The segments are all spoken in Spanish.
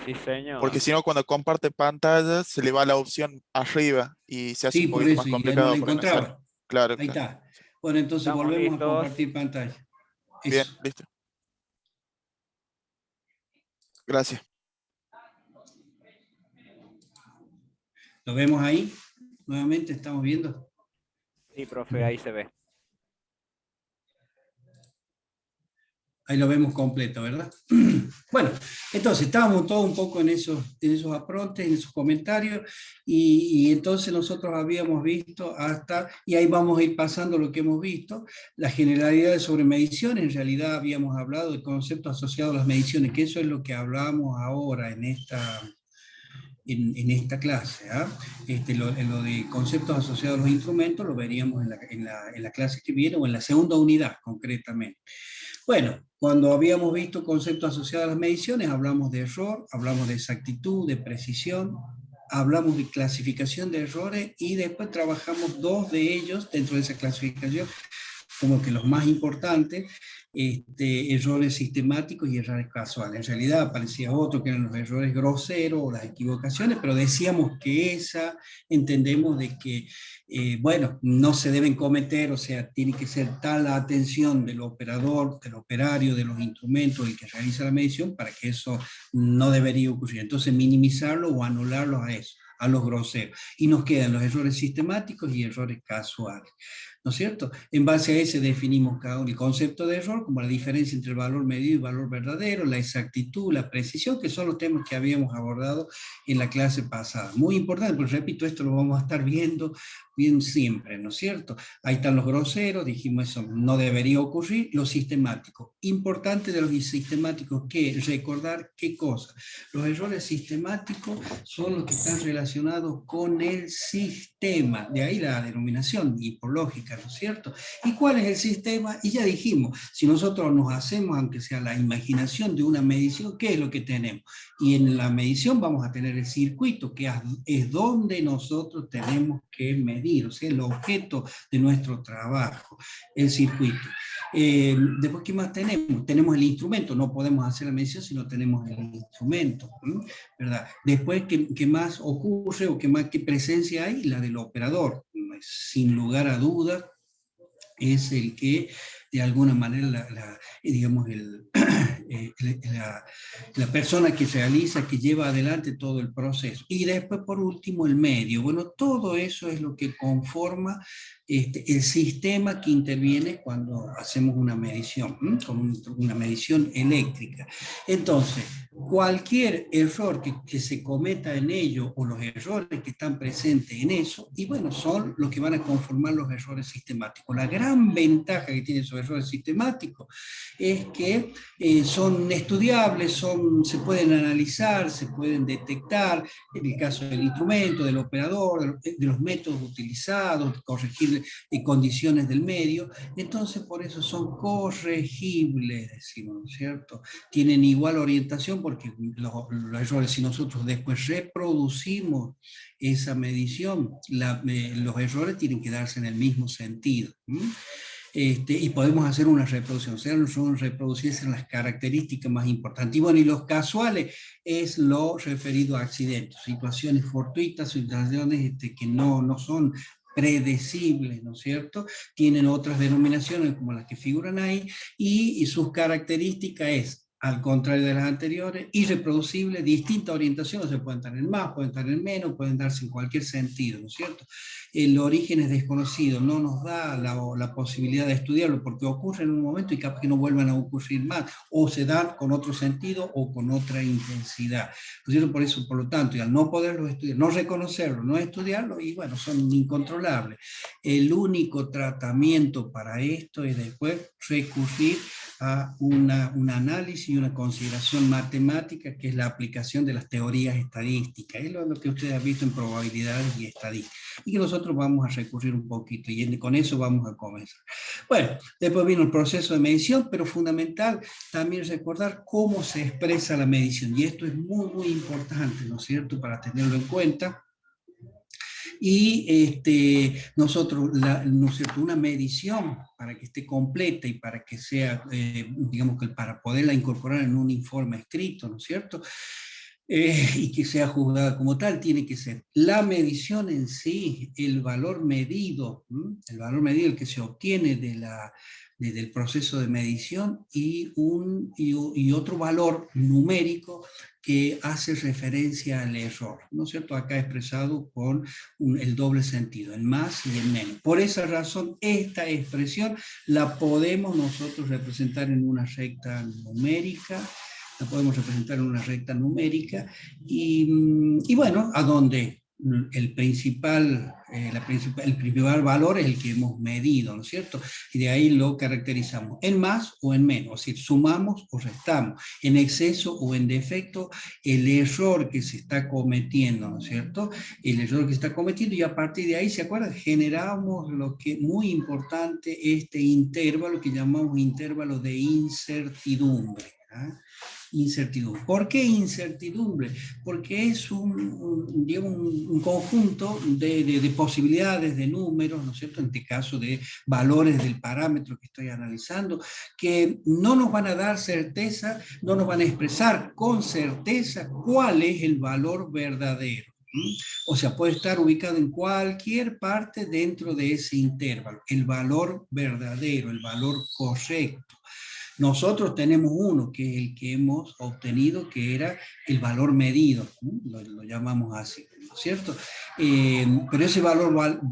Sí, Porque señor. si no, cuando comparte pantalla, se le va la opción arriba y se hace Sí, un por poquito más eso, y ya no la complicado para ingresar. encontraba. Claro, Ahí claro. está. Bueno, entonces ¿Estamos volvemos a listos? compartir pantalla. Bien, Eso. listo. Gracias. ¿Lo vemos ahí? Nuevamente estamos viendo. Sí, profe, ahí se ve. Ahí lo vemos completo, ¿verdad? Bueno, entonces estábamos todos un poco en esos aprontes, en esos comentarios, y entonces nosotros habíamos visto hasta, y ahí vamos a ir pasando lo que hemos visto, las generalidades sobre mediciones. En realidad habíamos hablado de conceptos asociados a las mediciones, que eso es lo que hablamos ahora en esta clase. ¿Ah? En lo de conceptos asociados a los instrumentos lo veríamos en la clase que viene, o en la segunda unidad concretamente. Bueno, cuando habíamos visto conceptos asociados a las mediciones, hablamos de error, hablamos de exactitud, de precisión, hablamos de clasificación de errores, y después trabajamos dos de ellos dentro de esa clasificación, como que los más importantes, errores sistemáticos y errores casuales. En realidad aparecía otro que eran los errores groseros o las equivocaciones, pero decíamos que entendemos de que, bueno, no se deben cometer, o sea, tiene que ser tal la atención del operador, del operario, de los instrumentos, el que realiza la medición, para que eso no debería ocurrir. Entonces, minimizarlo o anularlo a eso, a los groseros. Y nos quedan los errores sistemáticos y errores casuales, ¿no es cierto? En base a ese definimos cada uno el concepto de error como la diferencia entre el valor medido y el valor verdadero, la exactitud, la precisión, que son los temas que habíamos abordado en la clase pasada. Muy importante, porque repito, esto lo vamos a estar viendo bien siempre, ¿no es cierto? Ahí están los groseros, dijimos eso no debería ocurrir. Los sistemáticos, importante de los sistemáticos, que recordar qué cosa. Los errores sistemáticos son los que están relacionados con el sistema, de ahí la denominación, y por lógica, ¿no es cierto? ¿Y cuál es el sistema? Y ya dijimos, si nosotros nos hacemos, aunque sea la imaginación de una medición, ¿qué es lo que tenemos? Y en la medición vamos a tener el circuito, que es donde nosotros tenemos que medir, o sea, el objeto de nuestro trabajo, el circuito. Después, ¿qué más tenemos? Tenemos el instrumento, no podemos hacer la medición si no tenemos el instrumento, ¿verdad? Después, ¿qué más ocurre, o qué presencia hay? La del operador, sin lugar a dudas, es el que de alguna manera digamos, la persona que realiza, que lleva adelante todo el proceso. Y después, por último, el medio. Bueno, todo eso es lo que conforma el sistema que interviene cuando hacemos una medición, con una medición eléctrica. Entonces, cualquier error que se cometa en ello, o los errores que están presentes en eso, y bueno, son los que van a conformar los errores sistemáticos. La gran ventaja que tienen esos errores sistemáticos es que son estudiables, se pueden analizar, se pueden detectar, en el caso del instrumento, del operador, de los métodos utilizados, corregir condiciones del medio. Entonces, por eso son corregibles, decimos, ¿no es cierto? Tienen igual orientación, porque los errores, si nosotros después reproducimos esa medición, los errores tienen que darse en el mismo sentido. Y podemos hacer una reproducción, o sea, son reproducirse en las características más importantes. Y bueno, y los casuales es lo referido a accidentes, situaciones fortuitas, situaciones que no son predecibles, ¿no es cierto? Tienen otras denominaciones como las que figuran ahí, y sus características es, al contrario de las anteriores, irreproducible, distinta orientación, o sea, pueden estar en más, pueden estar en menos, pueden darse en cualquier sentido, ¿no es cierto? El origen es desconocido, no nos da la posibilidad de estudiarlo, porque ocurre en un momento y capaz que no vuelvan a ocurrir más, o se dan con otro sentido o con otra intensidad, ¿no es cierto? Por eso, por lo tanto, y al no poderlo estudiar, no reconocerlo, no estudiarlo, y bueno, son incontrolables. El único tratamiento para esto es después recurrir a un análisis y una consideración matemática, que es la aplicación de las teorías estadísticas. Es lo que ustedes han visto en probabilidades y estadísticas, y que nosotros vamos a recurrir un poquito, y con eso vamos a comenzar. Bueno, después vino el proceso de medición, pero fundamental también recordar cómo se expresa la medición, y esto es muy, muy importante, ¿no es cierto?, para tenerlo en cuenta. Y nosotros, ¿no es cierto?, una medición, para que esté completa y para que sea, digamos, que para poderla incorporar en un informe escrito, ¿no es cierto?, y que sea juzgada como tal, tiene que ser la medición en sí, el valor medido, el que se obtiene del proceso de medición y otro valor numérico que hace referencia al error, ¿no es cierto? Acá expresado con el doble sentido, el más y el menos. Por esa razón, esta expresión la podemos nosotros representar en una recta numérica, la podemos representar en una recta numérica, y bueno, a donde el principal valor es el que hemos medido, ¿no es cierto? Y de ahí lo caracterizamos en más o en menos, es decir, sumamos o restamos, en exceso o en defecto, el error que se está cometiendo, ¿no es cierto? El error que se está cometiendo, y a partir de ahí, ¿se acuerdan? Generamos lo que, muy importante, este intervalo que llamamos intervalo de incertidumbre. ¿Ah? Incertidumbre. ¿Por qué incertidumbre? Porque es un conjunto de posibilidades, de números, ¿no es cierto? En este caso de valores del parámetro que estoy analizando, que no nos van a dar certeza, no nos van a expresar con certeza cuál es el valor verdadero. O sea, puede estar ubicado en cualquier parte dentro de ese intervalo. El valor verdadero, el valor correcto. Nosotros tenemos uno, que es el que hemos obtenido, que era el valor medido, ¿no? Lo llamamos así, ¿no es cierto? Pero ese valor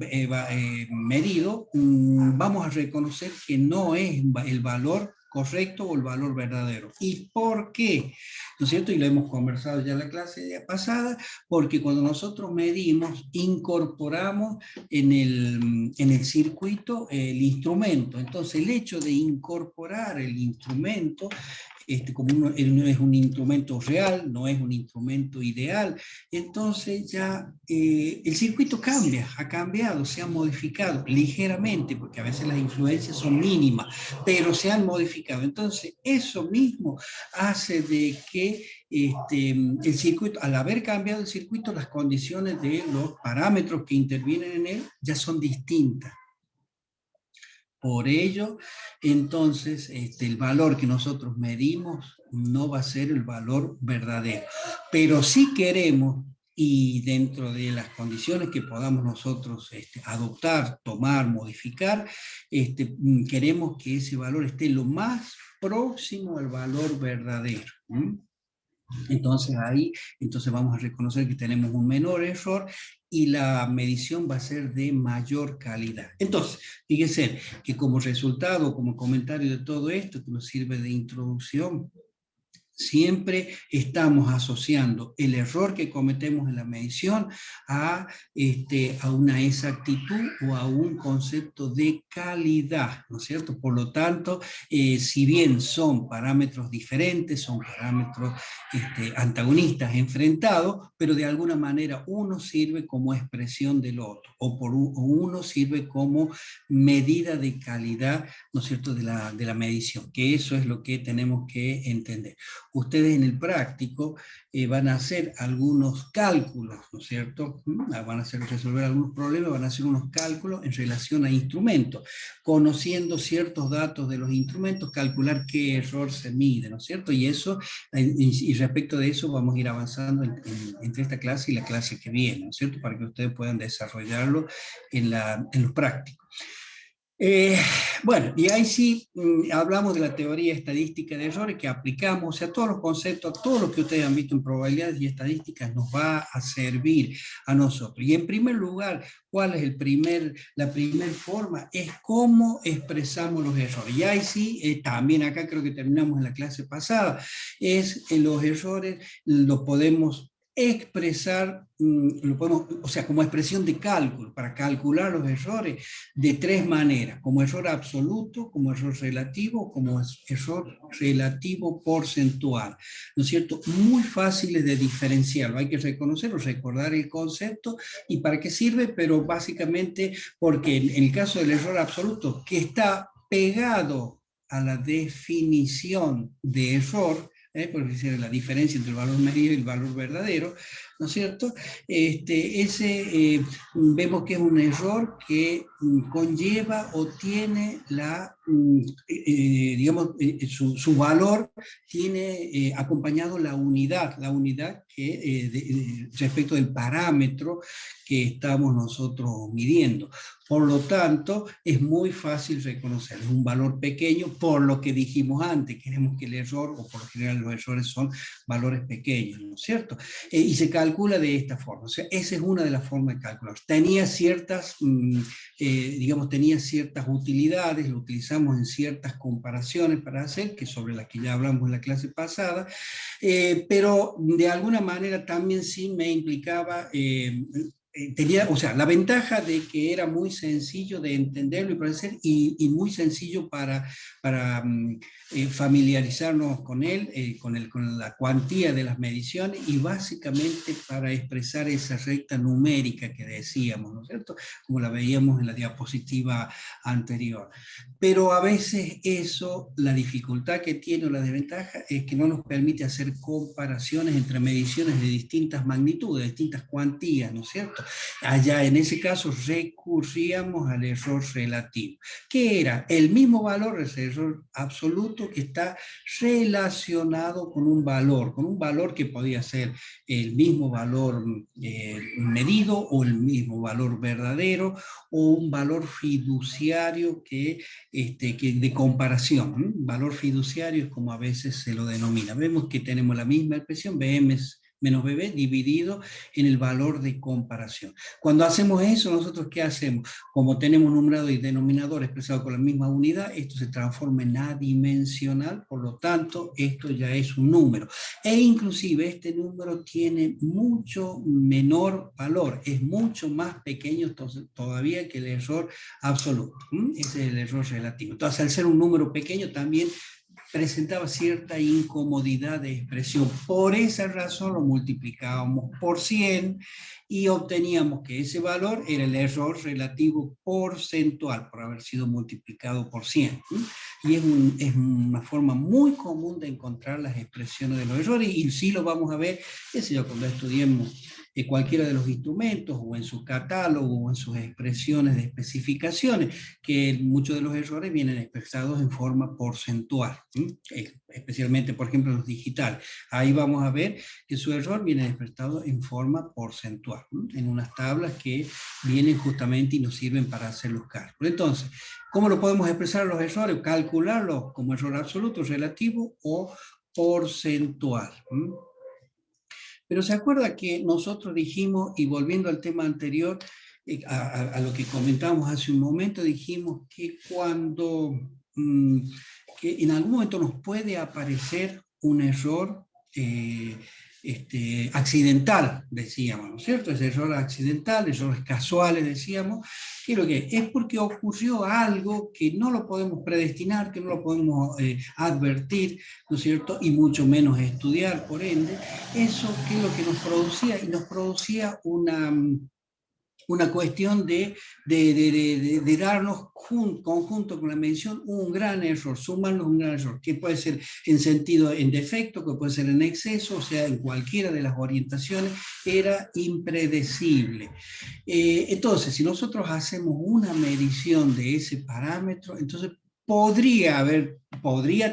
medido, vamos a reconocer que no es el valor correcto o el valor verdadero. ¿Y por qué? ¿No es cierto? Y lo hemos conversado ya en la clase pasada, porque cuando nosotros medimos, incorporamos en el circuito el instrumento. Entonces, el hecho de incorporar el instrumento, como no es un instrumento real, no es un instrumento ideal, entonces ya el circuito cambia, ha cambiado, se ha modificado ligeramente, porque a veces las influencias son mínimas, pero se han modificado. Entonces, eso mismo hace de que el circuito, al haber cambiado el circuito, las condiciones de los parámetros que intervienen en él ya son distintas. Por ello, entonces, el valor que nosotros medimos no va a ser el valor verdadero. Pero si queremos, y dentro de las condiciones que podamos nosotros adoptar, tomar, modificar, queremos que ese valor esté lo más próximo al valor verdadero. Entonces ahí vamos a reconocer que tenemos un menor error y la medición va a ser de mayor calidad. Entonces, fíjense que como resultado, como comentario de todo esto, que nos sirve de introducción, siempre estamos asociando el error que cometemos en la medición a una exactitud o a un concepto de calidad, ¿no es cierto? Por lo tanto, si bien son parámetros diferentes, son parámetros antagonistas enfrentados, pero de alguna manera uno sirve como expresión del otro, o uno sirve como medida de calidad, ¿no es cierto?, de la medición, que eso es lo que tenemos que entender. Ustedes en el práctico van a hacer algunos cálculos, ¿no es cierto? Van a resolver algunos problemas, van a hacer unos cálculos en relación a instrumentos, conociendo ciertos datos de los instrumentos, calcular qué error se mide, ¿no es cierto? Y eso, y respecto de eso vamos a ir avanzando entre esta clase y la clase que viene, ¿no es cierto? Para que ustedes puedan desarrollarlo en los prácticos. Bueno, y ahí sí hablamos de la teoría estadística de errores que aplicamos, o sea, todos los conceptos, todo lo que ustedes han visto en probabilidades y estadísticas nos va a servir a nosotros. Y en primer lugar, ¿cuál es la primera forma? Es cómo expresamos los errores. Y ahí sí, también acá creo que terminamos en la clase pasada, los errores los podemos expresar, o sea, como expresión de cálculo, para calcular los errores de tres maneras: como error absoluto, como error relativo, como error relativo porcentual, ¿no es cierto? Muy fáciles de diferenciarlo, hay que reconocerlo, recordar el concepto y para qué sirve, pero básicamente porque en el caso del error absoluto, que está pegado a la definición de error, porque es la diferencia entre el valor medido y el valor verdadero, ¿no es cierto? Vemos que es un error que conlleva o tiene la digamos, su valor tiene acompañado la unidad que, respecto del parámetro que estamos nosotros midiendo. Por lo tanto, es muy fácil reconocer, es un valor pequeño por lo que dijimos antes, queremos que el error, o por lo general los errores son valores pequeños, ¿no es cierto? Y se calcula de esta forma, o sea, esa es una de las formas de calcular. Tenía ciertas, digamos, tenía ciertas utilidades, lo utilizamos en ciertas comparaciones para hacer, que sobre las que ya hablamos en la clase pasada, pero de alguna manera también sí me implicaba... tenía, o sea, la ventaja de que era muy sencillo de entenderlo y parecer, y muy sencillo para familiarizarnos con él, con la cuantía de las mediciones, y básicamente para expresar esa recta numérica que decíamos, ¿no es cierto? Como la veíamos en la diapositiva anterior. Pero a veces eso, la dificultad que tiene o la desventaja, es que no nos permite hacer comparaciones entre mediciones de distintas magnitudes, distintas cuantías, ¿no es cierto? Allá en ese caso recurríamos al error relativo, que era el mismo valor, ese error absoluto que está relacionado con un valor que podía ser el mismo valor medido o el mismo valor verdadero o un valor fiduciario que de comparación. Valor fiduciario es como a veces se lo denomina. Vemos que tenemos la misma expresión, BM menos BB dividido en el valor de comparación. Cuando hacemos eso, ¿nosotros qué hacemos? Como tenemos numerador y denominador expresado con la misma unidad, esto se transforma en adimensional, por lo tanto, esto ya es un número. E inclusive este número tiene mucho menor valor, es mucho más pequeño todavía que el error absoluto. Ese es el error relativo. Entonces, al ser un número pequeño, también presentaba cierta incomodidad de expresión. Por esa razón lo multiplicábamos por 100 y obteníamos que ese valor era el error relativo porcentual por haber sido multiplicado por 100. Y es una forma muy común de encontrar las expresiones de los errores, y sí lo vamos a ver, qué sé yo, cuando estudiemos cualquiera de los instrumentos, o en su catálogo, o en sus expresiones de especificaciones, que muchos de los errores vienen expresados en forma porcentual, especialmente, por ejemplo, los digitales. Ahí vamos a ver que su error viene expresado en forma porcentual, en unas tablas que vienen justamente y nos sirven para hacer los cálculos. Entonces, ¿cómo lo podemos expresar los errores? Calcularlos como error absoluto, relativo o porcentual. Pero se acuerda que nosotros dijimos, y volviendo al tema anterior, a lo que comentamos hace un momento, dijimos que cuando, que en algún momento nos puede aparecer un error accidental, decíamos, ¿no es cierto? Ese error accidental, errores casuales, decíamos, ¿qué es lo que es? Porque ocurrió algo que no lo podemos predestinar, que no lo podemos advertir, ¿no es cierto? Y mucho menos estudiar, por ende, eso que es lo que nos producía, y nos producía una cuestión de darnos conjunto con la medición un gran error, sumarnos un gran error, que puede ser en sentido en defecto, que puede ser en exceso, o sea, en cualquiera de las orientaciones, era impredecible. Entonces, si nosotros hacemos una medición de ese parámetro, entonces podría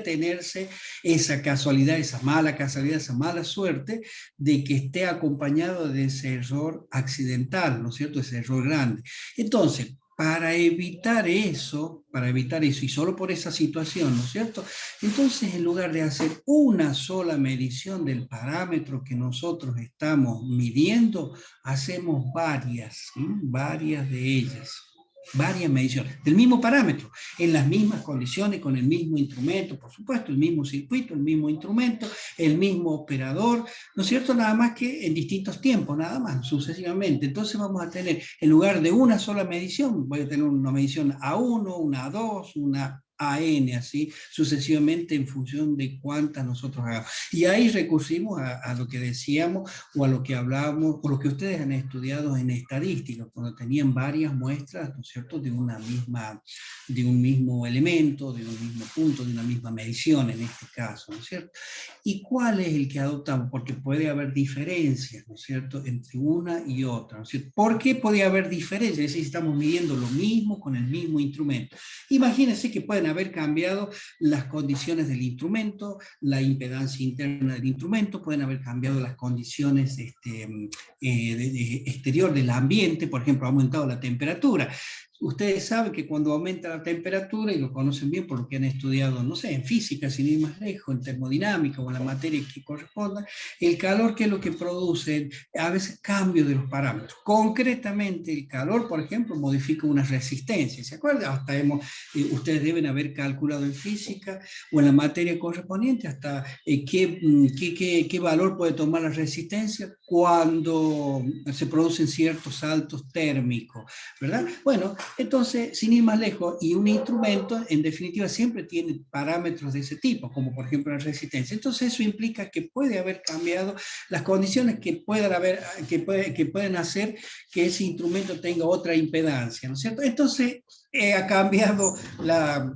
tenerse esa casualidad, esa mala casualidad, esa mala suerte de que esté acompañado de ese error accidental, ¿no es cierto? Ese error grande. Entonces, para evitar eso, y solo por esa situación, ¿no es cierto? Entonces, en lugar de hacer una sola medición del parámetro que nosotros estamos midiendo, hacemos varias de ellas. Varias mediciones del mismo parámetro, en las mismas condiciones, con el mismo instrumento, por supuesto, el mismo circuito, el mismo instrumento, el mismo operador, ¿no es cierto? Nada más que en distintos tiempos, nada más, sucesivamente. Entonces vamos a tener, en lugar de una sola medición, voy a tener una medición A1, una A2, una AN, así sucesivamente en función de cuántas nosotros hagamos. Y ahí recurrimos a lo que decíamos, o a lo que hablábamos, o lo que ustedes han estudiado en estadística, cuando tenían varias muestras, ¿no es cierto?, de un mismo elemento, de un mismo punto, de una misma medición en este caso, ¿no es cierto? ¿Y cuál es el que adoptamos? Porque puede haber diferencias, ¿no es cierto?, entre una y otra, ¿no es cierto? ¿Por qué puede haber diferencias? Es decir, estamos midiendo lo mismo con el mismo instrumento. Imagínense que pueden haber cambiado las condiciones del instrumento, la impedancia interna del instrumento, pueden haber cambiado las condiciones exterior del ambiente, por ejemplo, ha aumentado la temperatura. Ustedes saben que cuando aumenta la temperatura, y lo conocen bien por lo que han estudiado, no sé, en física, sin ir más lejos, en termodinámica o en la materia que corresponda, el calor, ¿qué es lo que produce? A veces cambio de los parámetros. Concretamente, el calor, por ejemplo, modifica una resistencia. ¿Se acuerdan? Hasta ustedes deben haber calculado en física o en la materia correspondiente hasta qué valor puede tomar la resistencia cuando se producen ciertos saltos térmicos, ¿verdad? Bueno, entonces, sin ir más lejos, y un instrumento, en definitiva, siempre tiene parámetros de ese tipo, como por ejemplo la resistencia. Entonces, eso implica que puede haber cambiado las condiciones que pueden hacer que ese instrumento tenga otra impedancia, ¿no es cierto? Entonces, ha cambiado la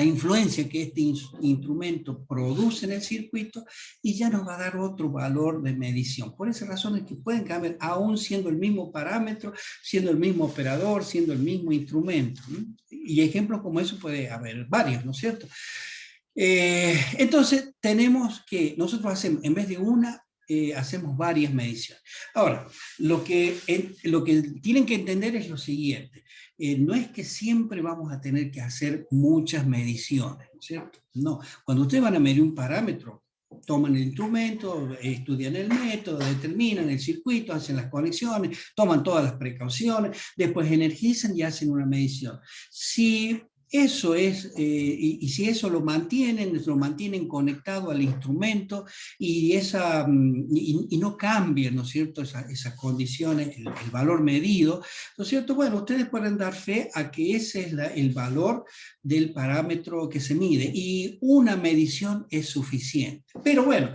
influencia que este instrumento produce en el circuito y ya nos va a dar otro valor de medición. Por esa razón es que pueden cambiar, aún siendo el mismo parámetro, siendo el mismo operador, siendo el mismo instrumento. Y ejemplos como eso puede haber varios, ¿no es cierto? Entonces, tenemos que, nosotros hacemos, en vez de una, hacemos varias mediciones. Ahora, lo que tienen que entender es lo siguiente. No es que siempre vamos a tener que hacer muchas mediciones, ¿no es cierto? No. Cuando ustedes van a medir un parámetro, toman el instrumento, estudian el método, determinan el circuito, hacen las conexiones, toman todas las precauciones, después energizan y hacen una medición. Si eso es, y si eso lo mantienen conectado al instrumento y no cambien, ¿no es cierto?, esas condiciones, el valor medido, ¿no es cierto? Bueno, ustedes pueden dar fe a que ese es el valor del parámetro que se mide, y una medición es suficiente. Pero bueno,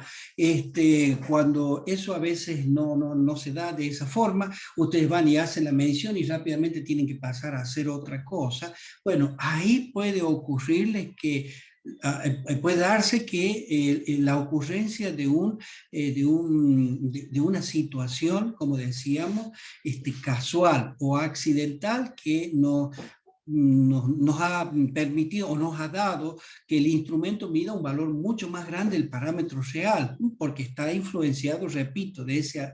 cuando eso a veces no se da de esa forma, ustedes van y hacen la medición y rápidamente tienen que pasar a hacer otra cosa. Bueno, ahí puede ocurrirles que puede darse que la ocurrencia de una situación, como decíamos, casual o accidental que nos ha permitido o nos ha dado que el instrumento mida un valor mucho más grande del parámetro real, porque está influenciado, repito, de ese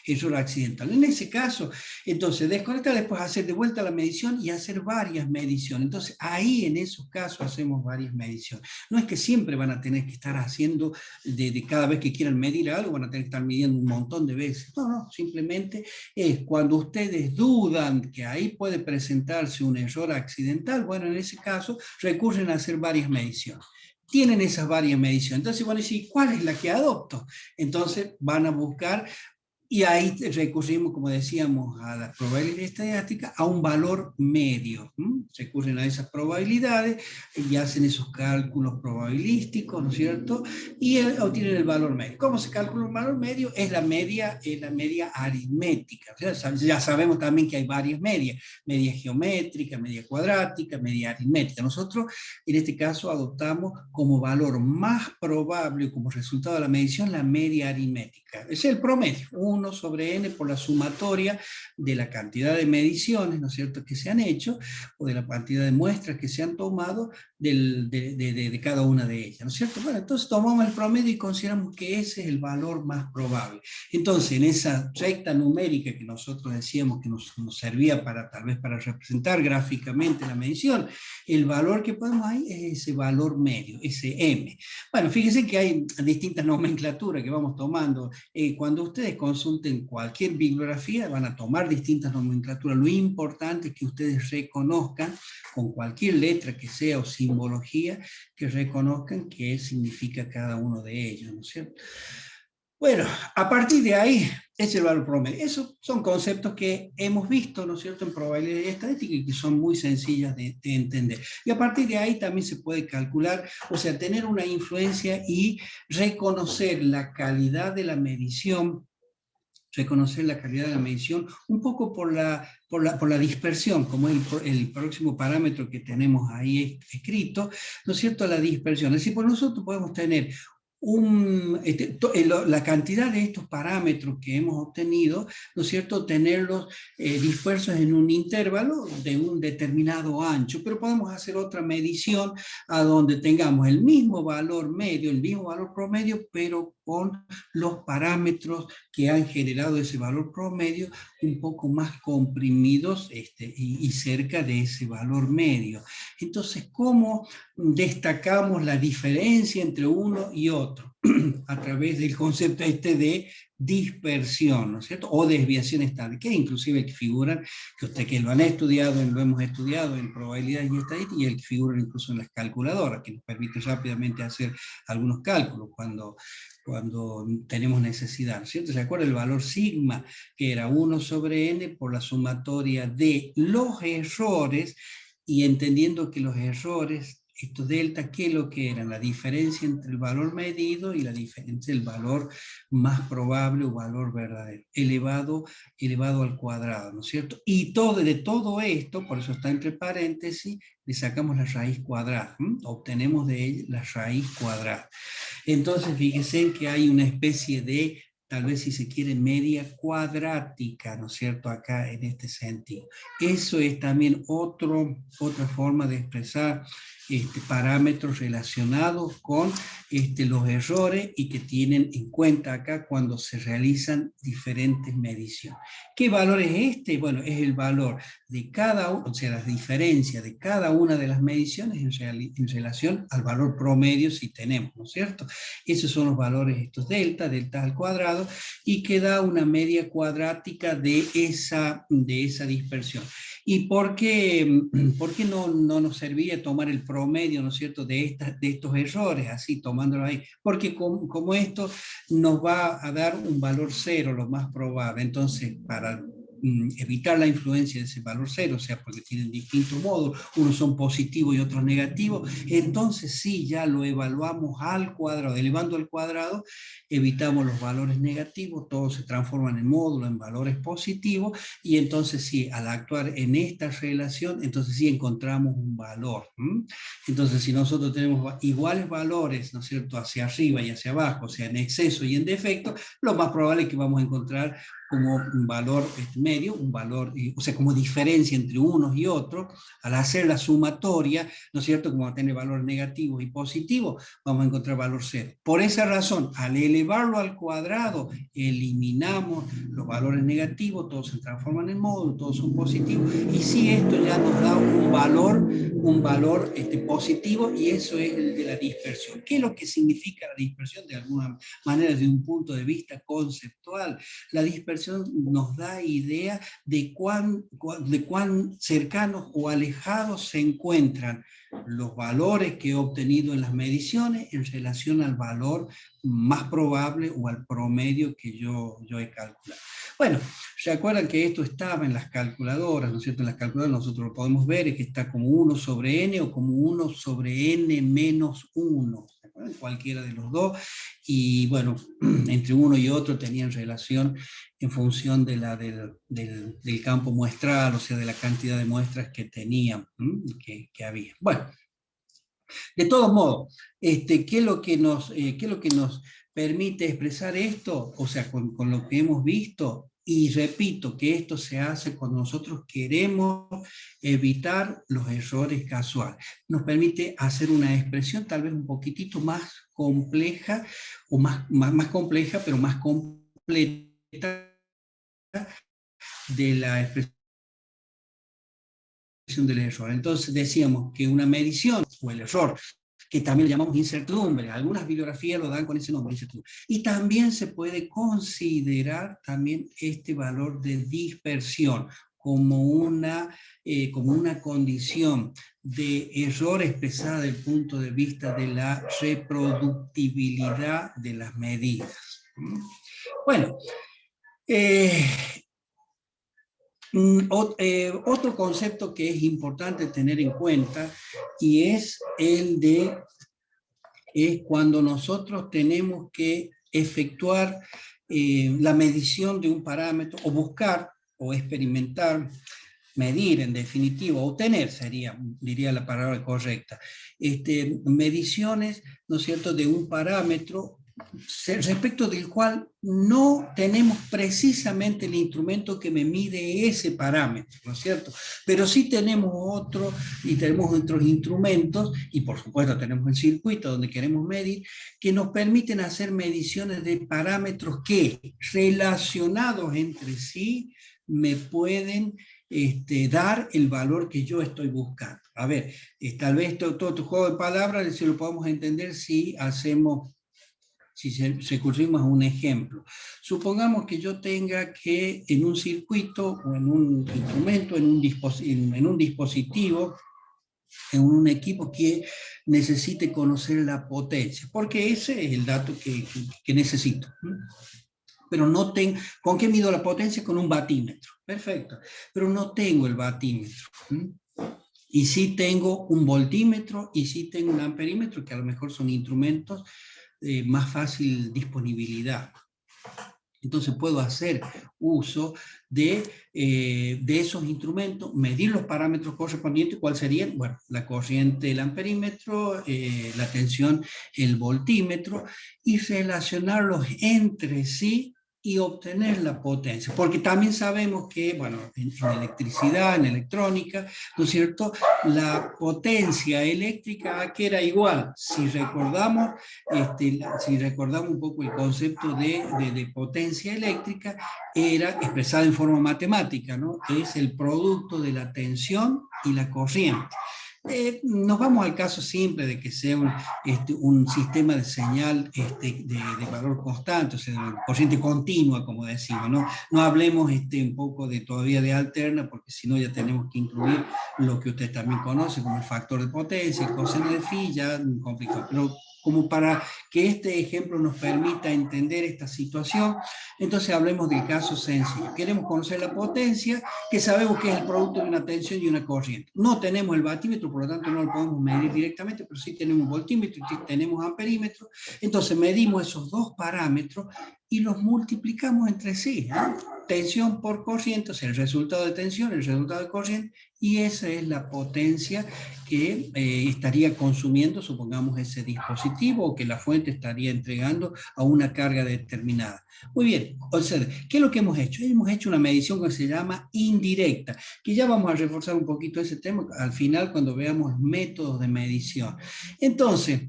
error accidental. En ese caso, entonces, desconectar, después hacer de vuelta la medición y hacer varias mediciones. Entonces, ahí en esos casos hacemos varias mediciones. No es que siempre van a tener que estar haciendo, de cada vez que quieran medir algo, van a tener que estar midiendo un montón de veces. No, simplemente es cuando ustedes dudan que ahí puede presentarse un error accidental, bueno, en ese caso recurren a hacer varias mediciones. Tienen esas varias mediciones. Entonces van a decir, ¿cuál es la que adopto? Entonces van a buscar. Y ahí recurrimos, como decíamos, a la probabilidad estadística, a un valor medio. Recurren a esas probabilidades y hacen esos cálculos probabilísticos, ¿no es cierto? Y obtienen el valor medio. ¿Cómo se calcula un valor medio? Es la media aritmética. O sea, ya sabemos también que hay varias medias. Media geométrica, media cuadrática, media aritmética. Nosotros, en este caso, adoptamos como valor más probable, como resultado de la medición, la media aritmética. Es el promedio, 1 sobre n por la sumatoria de la cantidad de mediciones, ¿no es cierto?, que se han hecho, o de la cantidad de muestras que se han tomado de cada una de ellas, ¿no es cierto? Bueno, entonces tomamos el promedio y consideramos que ese es el valor más probable. Entonces, en esa recta numérica que nosotros decíamos que nos servía tal vez para representar gráficamente la medición, el valor que ponemos ahí es ese valor medio, ese m. Bueno, fíjense que hay distintas nomenclaturas que vamos tomando. Cuando ustedes consulten cualquier bibliografía, van a tomar distintas nomenclaturas. Lo importante es que ustedes reconozcan, con cualquier letra que sea o simbología, que reconozcan qué significa cada uno de ellos, ¿no es cierto? Bueno, a partir de ahí es el valor promedio. Esos son conceptos que hemos visto, ¿no es cierto?, en probabilidad y estadística, y que son muy sencillas de entender. Y a partir de ahí también se puede calcular, o sea, tener una influencia y reconocer la calidad de la medición, un poco por la dispersión, como es el próximo parámetro que tenemos ahí escrito, ¿no es cierto?, la dispersión. Es decir, pues nosotros podemos tener la cantidad de estos parámetros que hemos obtenido, ¿no es cierto?, tenerlos dispersos en un intervalo de un determinado ancho, pero podemos hacer otra medición a donde tengamos el mismo valor medio, el mismo valor promedio, pero con los parámetros que han generado ese valor promedio un poco más comprimidos y cerca de ese valor medio. Entonces, ¿cómo destacamos la diferencia entre uno y otro? A través del concepto de dispersión, ¿no es cierto? O desviación estable, que inclusive figuran, que lo han estudiado, lo hemos estudiado en probabilidades y estadística, y el que figuran incluso en las calculadoras, que nos permite rápidamente hacer algunos cálculos cuando tenemos necesidad, ¿no es cierto? ¿Se acuerda el valor sigma? Que era 1 sobre n por la sumatoria de los errores, y entendiendo que los errores, estos delta, ¿qué es lo que eran? La diferencia entre el valor medido y la diferencia del valor más probable o valor verdadero, elevado al cuadrado, ¿no es cierto? Y de todo esto, por eso está entre paréntesis, le sacamos la raíz cuadrada, obtenemos de ella la raíz cuadrada. Entonces, fíjense que hay una especie de, tal vez si se quiere, media cuadrática, ¿no es cierto?, acá en este sentido. Eso es también otra forma de expresar parámetros relacionados con los errores y que tienen en cuenta acá cuando se realizan diferentes mediciones. ¿Qué valor es este? Bueno, es el valor de cada uno, o sea, la diferencia de cada una de las mediciones en relación al valor promedio si tenemos, ¿no es cierto? Esos son los valores, estos delta al cuadrado, y que da una media cuadrática de esa dispersión. ¿Y por qué no nos servía tomar el promedio, ¿no es cierto?, de estos errores, así tomándolo ahí? Porque como esto nos va a dar un valor cero, lo más probable. Entonces, para evitar la influencia de ese valor cero, o sea, porque tienen distintos modos, unos son positivos y otros negativos, entonces sí, ya lo evaluamos al cuadrado, elevando al cuadrado, evitamos los valores negativos, todos se transforman en módulos, en valores positivos, y entonces sí, al actuar en esta relación, entonces sí encontramos un valor. Entonces, si nosotros tenemos iguales valores, ¿no es cierto?, hacia arriba y hacia abajo, o sea, en exceso y en defecto, lo más probable es que vamos a encontrar como un valor medio, un valor, o sea, como diferencia entre unos y otros. Al hacer la sumatoria, ¿no es cierto?, como va a tener valores negativos y positivos, vamos a encontrar valor cero. Por esa razón, al elevarlo al cuadrado, eliminamos los valores negativos, todos se transforman en módulos, todos son positivos, y si esto ya nos da un valor positivo, y eso es el de la dispersión. ¿Qué es lo que significa la dispersión? De alguna manera, desde un punto de vista conceptual, la dispersión nos da idea de cuán cercanos o alejados se encuentran los valores que he obtenido en las mediciones en relación al valor más probable o al promedio que yo he calculado. Bueno, ¿se acuerdan que esto estaba en las calculadoras, ¿no es cierto? En las calculadoras nosotros lo podemos ver, es que está como 1 sobre n o como 1 sobre n menos 1, ¿se acuerdan? Cualquiera de los dos, y bueno, entre uno y otro tenían relación en función de del campo muestral, o sea, de la cantidad de muestras que tenían, que había. Bueno, de todos modos, ¿qué es lo que nos permite expresar esto? O sea, con lo que hemos visto, y repito que esto se hace cuando nosotros queremos evitar los errores casuales. Nos permite hacer una expresión tal vez un poquitito más compleja, o más compleja, pero más completa, de la expresión del error. Entonces decíamos que una medición, o el error, que también le llamamos incertidumbre, algunas bibliografías lo dan con ese nombre, incertidumbre. Y también se puede considerar también este valor de dispersión como una condición de error expresada desde el punto de vista de la reproductibilidad de las medidas. Bueno, otro concepto que es importante tener en cuenta, y es cuando nosotros tenemos que efectuar la medición de un parámetro, o buscar o experimentar medir en definitiva, obtener sería, diría la palabra correcta, mediciones, ¿no es cierto?, de un parámetro respecto del cual no tenemos precisamente el instrumento que me mide ese parámetro, ¿no es cierto? Pero sí tenemos otro, y tenemos otros instrumentos, y por supuesto tenemos el circuito donde queremos medir, que nos permiten hacer mediciones de parámetros que, relacionados entre sí, me pueden dar el valor que yo estoy buscando. A ver, tal vez todo tu juego de palabras se lo podemos entender si hacemos, si recurrimos a un ejemplo. Supongamos que yo tenga que en un circuito o en un instrumento, en un dispositivo, en un equipo que necesite conocer la potencia, porque ese es el dato que necesito. Pero no tengo, ¿con qué mido la potencia? Con un batímetro. Perfecto. Pero no tengo el batímetro. Y sí tengo un voltímetro y sí tengo un amperímetro, que a lo mejor son instrumentos de más fácil disponibilidad. Entonces puedo hacer uso de esos instrumentos, medir los parámetros correspondientes. ¿Cuál serían? Bueno, la corriente, el amperímetro, la tensión, el voltímetro, y relacionarlos entre sí y obtener la potencia. Porque también sabemos que, bueno, en electricidad, en electrónica, ¿no es cierto?, la potencia eléctrica que era igual. Si recordamos un poco el concepto de potencia eléctrica, era expresada en forma matemática, ¿no? Es el producto de la tensión y la corriente. Nos vamos al caso simple de que sea un sistema de señal de valor constante, o sea, de corriente continua, como decimos, ¿no? No hablemos un poco todavía de alterna, porque si no ya tenemos que incluir lo que usted también conoce como el factor de potencia, el coseno de phi, ya complicado. Pero como para que este ejemplo nos permita entender esta situación, entonces hablemos del caso sencillo. Queremos conocer la potencia, que sabemos que es el producto de una tensión y una corriente. No tenemos el batímetro, por lo tanto no lo podemos medir directamente, pero sí tenemos voltímetro y tenemos amperímetro. Entonces medimos esos dos parámetros y los multiplicamos entre sí, ¿eh? Tensión por corriente, o sea, el resultado de tensión, el resultado de corriente, y esa es la potencia que estaría consumiendo, supongamos, ese dispositivo, o que la fuente estaría entregando a una carga determinada. Muy bien, o sea, ¿qué es lo que hemos hecho? Hemos hecho una medición que se llama indirecta, que ya vamos a reforzar un poquito ese tema al final cuando veamos métodos de medición. Entonces,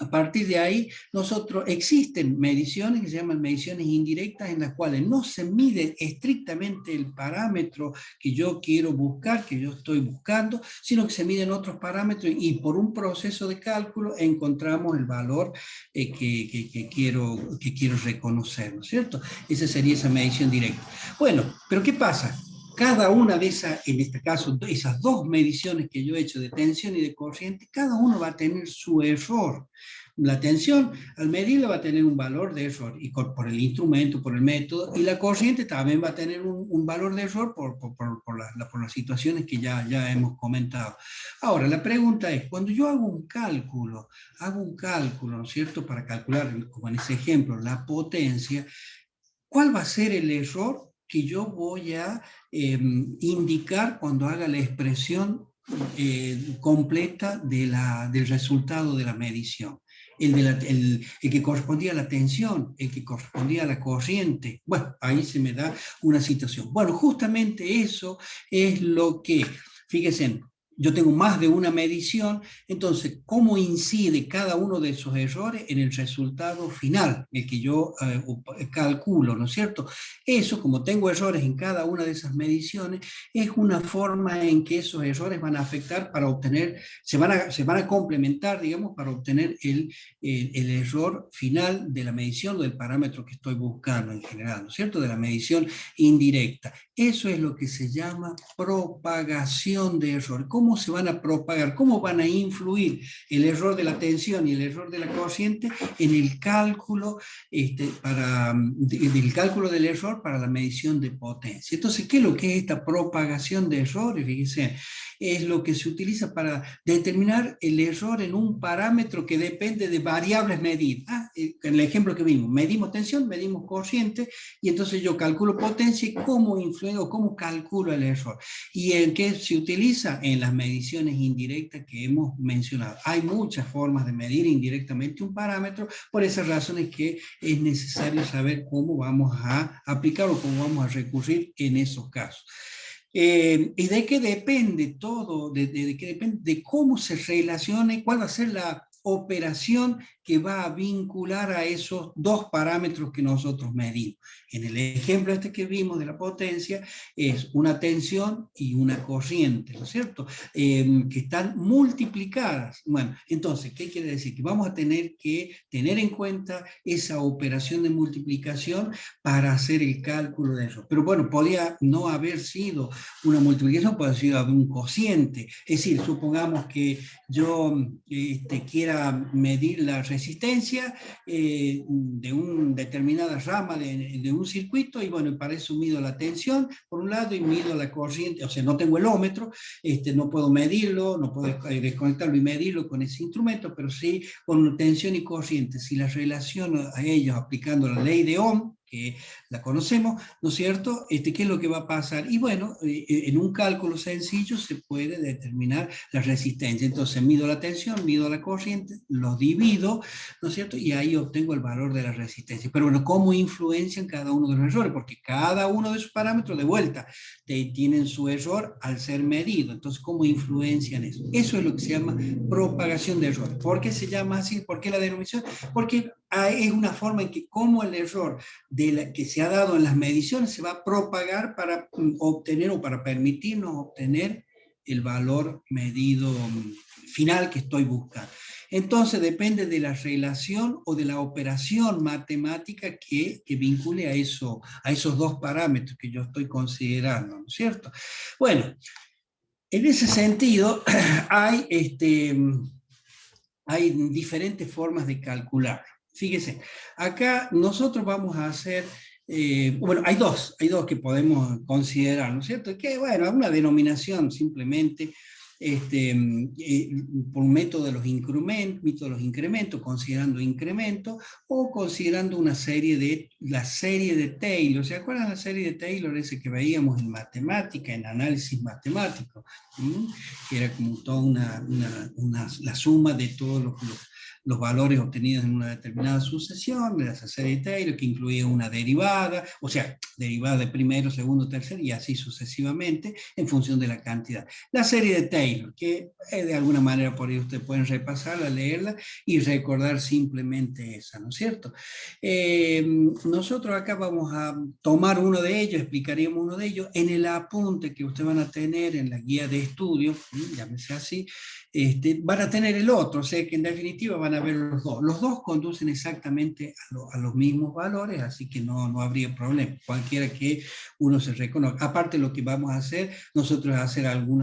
a partir de ahí, existen mediciones que se llaman mediciones indirectas, en las cuales no se mide estrictamente el parámetro que yo quiero buscar, que yo estoy buscando, sino que se miden otros parámetros y por un proceso de cálculo encontramos el valor que quiero reconocer, ¿no es cierto? Esa sería esa medición directa. Bueno, pero ¿qué pasa? Cada una de esas, en este caso, esas dos mediciones que yo he hecho de tensión y de corriente, cada uno va a tener su error. La tensión, al medirla, va a tener un valor de error, y por el instrumento, por el método, y la corriente también va a tener un valor de error por las situaciones que ya hemos comentado. Ahora, la pregunta es, cuando yo hago un cálculo, ¿no es cierto?, para calcular, como en ese ejemplo, la potencia, ¿cuál va a ser el error que yo voy a indicar cuando haga la expresión completa del resultado de la medición? El que correspondía a la tensión, el que correspondía a la corriente. Bueno, ahí se me da una situación. Bueno, justamente eso es lo que, fíjense, yo tengo más de una medición, entonces, ¿cómo incide cada uno de esos errores en el resultado final, el que yo calculo, ¿no es cierto? Eso, como tengo errores en cada una de esas mediciones, es una forma en que esos errores van a afectar para obtener, se van a complementar, digamos, para obtener el error final de la medición o del parámetro que estoy buscando en general, ¿no es cierto? De la medición indirecta. Eso es lo que se llama propagación de error. ¿Cómo cómo se van a propagar, cómo van a influir el error de la tensión y el error de la corriente en el cálculo, del cálculo del error para la medición de potencia. Entonces, ¿qué es lo que es esta propagación de errores? Fíjense, es lo que se utiliza para determinar el error en un parámetro que depende de variables medidas. En el ejemplo que vimos, medimos tensión, medimos corriente, y entonces yo calculo potencia y cómo influye o cómo calculo el error. ¿Y en qué se utiliza? En las mediciones indirectas que hemos mencionado. Hay muchas formas de medir indirectamente un parámetro, por esas razones que es necesario saber cómo vamos a aplicar o cómo vamos a recurrir en esos casos. ¿Y de qué depende todo? ¿De qué depende? De cómo se relacione, cuál va a ser la operación que va a vincular a esos dos parámetros que nosotros medimos. En el ejemplo este que vimos de la potencia, es una tensión y una corriente, ¿no es cierto? Que están multiplicadas. Bueno, entonces, ¿qué quiere decir? Que vamos a tener que tener en cuenta esa operación de multiplicación para hacer el cálculo de eso. Pero bueno, podría no haber sido una multiplicación, puede haber sido un cociente. Es decir, supongamos que yo quiera medir la resistencia de una determinada rama de un circuito, y bueno, para eso mido la tensión por un lado y mido la corriente, o sea, no tengo el ómetro, no puedo medirlo, no puedo desconectarlo y medirlo con ese instrumento, pero sí con tensión y corriente. Si las relaciono a ellos aplicando la ley de Ohm, que la conocemos, ¿no es cierto? ¿Qué es lo que va a pasar? Y bueno, en un cálculo sencillo se puede determinar la resistencia. Entonces mido la tensión, mido la corriente, los divido, ¿no es cierto? Y ahí obtengo el valor de la resistencia. Pero bueno, ¿cómo influencian cada uno de los errores? Porque cada uno de esos parámetros, de vuelta, tienen su error al ser medido. Entonces, ¿cómo influencian eso? Eso es lo que se llama propagación de errores. ¿Por qué se llama así? ¿Por qué la denominación? Porque es una forma en que como el error que se ha dado en las mediciones se va a propagar para obtener o para permitirnos obtener el valor medido final que estoy buscando. Entonces depende de la relación o de la operación matemática que vincule a esos dos parámetros que yo estoy considerando, ¿no es cierto? Bueno, en ese sentido hay diferentes formas de calcular. Fíjese, acá nosotros vamos a hacer, bueno, hay dos que podemos considerar, ¿no es cierto? Que, bueno, una denominación simplemente por un método de los incrementos, considerando incremento, o considerando la serie de Taylor. ¿Se acuerdan la serie de Taylor, ese que veíamos en matemática, en análisis matemático? Que era como toda la suma de todos los valores obtenidos en una determinada sucesión, de esa serie de Taylor, que incluía una derivada, o sea, derivada de primero, segundo, tercero, y así sucesivamente, en función de la cantidad. La serie de Taylor, que de alguna manera por ahí ustedes pueden repasarla, leerla, y recordar simplemente esa, ¿no es cierto? Nosotros acá vamos a tomar uno de ellos, explicaríamos uno de ellos, en el apunte que ustedes van a tener en la guía de estudio, llámese así, van a tener el otro, o sea que en definitiva van a ver los dos. Los dos conducen exactamente a los mismos valores, así que no habría problema, cualquiera que uno se reconozca. Aparte, lo que vamos a hacer, nosotros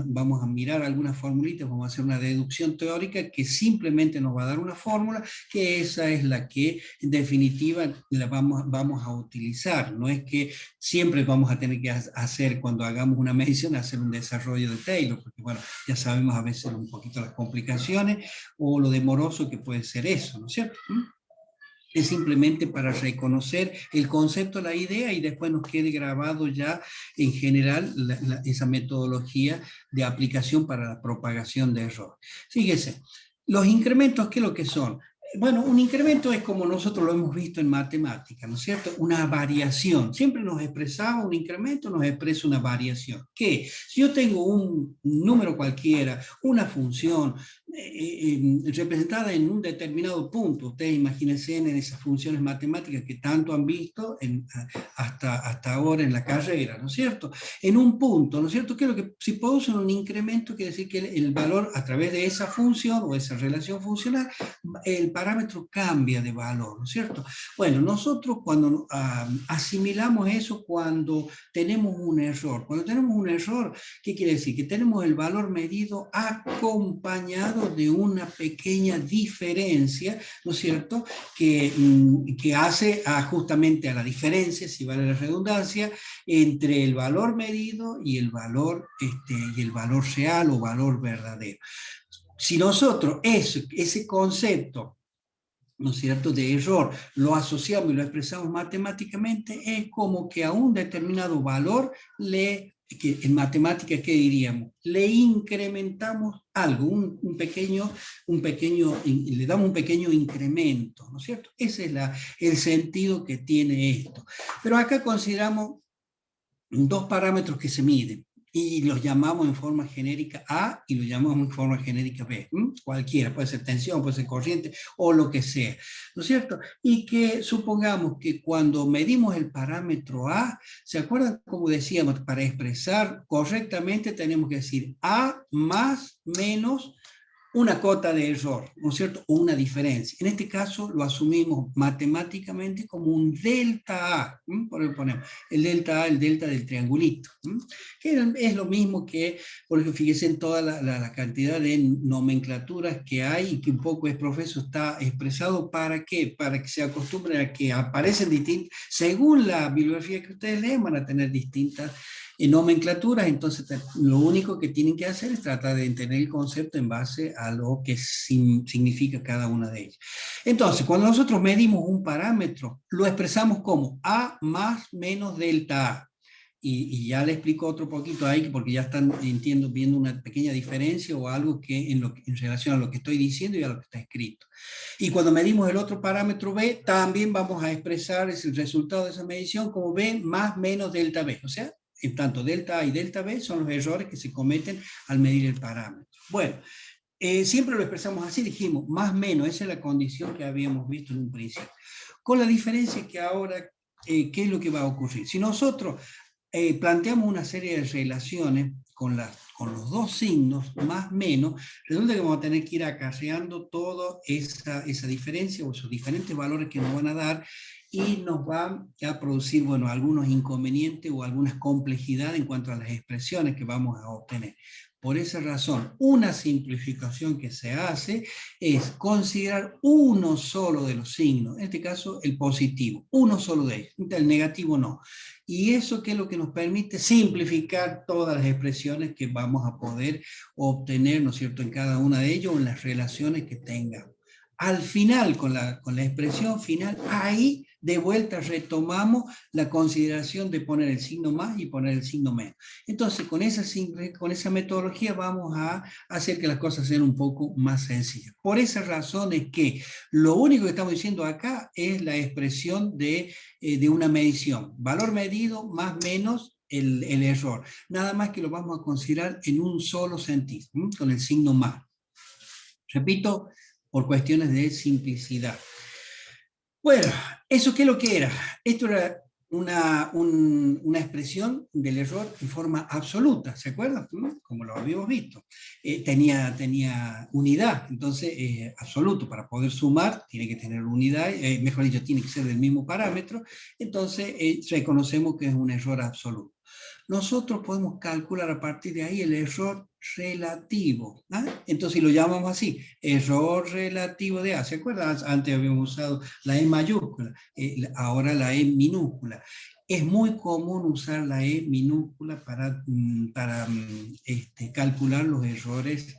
vamos a mirar algunas formulitas, vamos a hacer una deducción teórica que simplemente nos va a dar una fórmula, que esa es la que en definitiva la vamos a utilizar. No es que siempre vamos a tener que hacer, cuando hagamos una medición, hacer un desarrollo de Taylor, porque bueno, ya sabemos a veces un poquito las complicaciones o lo demoroso que puede ser eso, ¿no es cierto? Es simplemente para reconocer el concepto, la idea, y después nos quede grabado ya en general esa metodología de aplicación para la propagación de error. Fíjese, los incrementos, ¿qué es lo que son? Bueno, un incremento es como nosotros lo hemos visto en matemática, ¿no es cierto? Una variación. Siempre nos expresaba un incremento, nos expresa una variación. ¿Qué? Si yo tengo un número cualquiera, una función, representada en un determinado punto. Ustedes imagínense en esas funciones matemáticas que tanto han visto hasta ahora en la carrera, ¿no es cierto? En un punto, ¿no es cierto? ¿Qué es lo que si producen un incremento? Quiere decir que el valor a través de esa función o esa relación funcional, el parámetro cambia de valor, ¿no es cierto? Bueno, nosotros cuando asimilamos eso cuando tenemos un error. Cuando tenemos un error, ¿qué quiere decir? Que tenemos el valor medido acompañado de una pequeña diferencia, ¿no es cierto?, que hace justamente a la diferencia, si vale la redundancia, entre el valor medido y el valor real o valor verdadero. Si nosotros ese concepto, ¿no es cierto?, de error, lo asociamos y lo expresamos matemáticamente, es como que a un determinado valor que en matemáticas, ¿qué diríamos? Le incrementamos algo, le damos un pequeño incremento, ¿no es cierto? Ese es el sentido que tiene esto. Pero acá consideramos dos parámetros que se miden y los llamamos en forma genérica A y los llamamos en forma genérica B. Cualquiera, puede ser tensión, puede ser corriente o lo que sea, ¿no es cierto? Y que supongamos que cuando medimos el parámetro A, ¿se acuerdan cómo decíamos? Para expresar correctamente tenemos que decir A más menos una cota de error, ¿no es cierto? O una diferencia. En este caso lo asumimos matemáticamente como un delta A. Por eso ponemos el delta A, el delta del triangulito. Que es lo mismo que, porque fíjense en toda la cantidad de nomenclaturas que hay y que un poco es profeso está expresado. ¿Para qué? Para que se acostumbren a que aparecen distintas, según la bibliografía que ustedes leen, van a tener distintas nomenclaturas. Entonces lo único que tienen que hacer es tratar de entender el concepto en base a lo que significa cada una de ellas. Entonces, cuando nosotros medimos un parámetro, lo expresamos como A más menos delta A. Y ya le explico otro poquito ahí, porque ya están, entiendo, viendo una pequeña diferencia o algo que en relación a lo que estoy diciendo y a lo que está escrito. Y cuando medimos el otro parámetro B, también vamos a expresar el resultado de esa medición como B más menos delta B. O sea, en tanto delta A y delta B son los errores que se cometen al medir el parámetro. Bueno, siempre lo expresamos así, dijimos, más menos, esa es la condición que habíamos visto en un principio. Con la diferencia que ahora, ¿qué es lo que va a ocurrir? Si nosotros planteamos una serie de relaciones con los dos signos, más menos, resulta que vamos a tener que ir acarreando toda esa diferencia o esos diferentes valores que nos van a dar, y nos va a producir, bueno, algunos inconvenientes o algunas complejidades en cuanto a las expresiones que vamos a obtener. Por esa razón, una simplificación que se hace es considerar uno solo de los signos, en este caso el positivo, uno solo de ellos, el negativo no. Y eso que es lo que nos permite simplificar todas las expresiones que vamos a poder obtener, ¿no es cierto?, en cada una de ellas o en las relaciones que tengamos. Al final, con la expresión final, ahí de vuelta retomamos la consideración de poner el signo más y poner el signo menos. Entonces, con esa metodología vamos a hacer que las cosas sean un poco más sencillas. Por esa razón es que lo único que estamos diciendo acá es la expresión de una medición. Valor medido más menos el error. Nada más que lo vamos a considerar en un solo sentido, con el signo más. Repito, por cuestiones de simplicidad. Bueno, ¿eso qué es lo que era? Esto era una expresión del error en forma absoluta, ¿se acuerdan? Como lo habíamos visto. Tenía unidad, entonces absoluto. Para poder sumar tiene que tener unidad, mejor dicho, tiene que ser del mismo parámetro, entonces reconocemos que es un error absoluto. Nosotros podemos calcular a partir de ahí el error relativo. Entonces lo llamamos así, error relativo de A. ¿Se acuerdan? Antes habíamos usado la E mayúscula, ahora la E minúscula. Es muy común usar la E minúscula para calcular los errores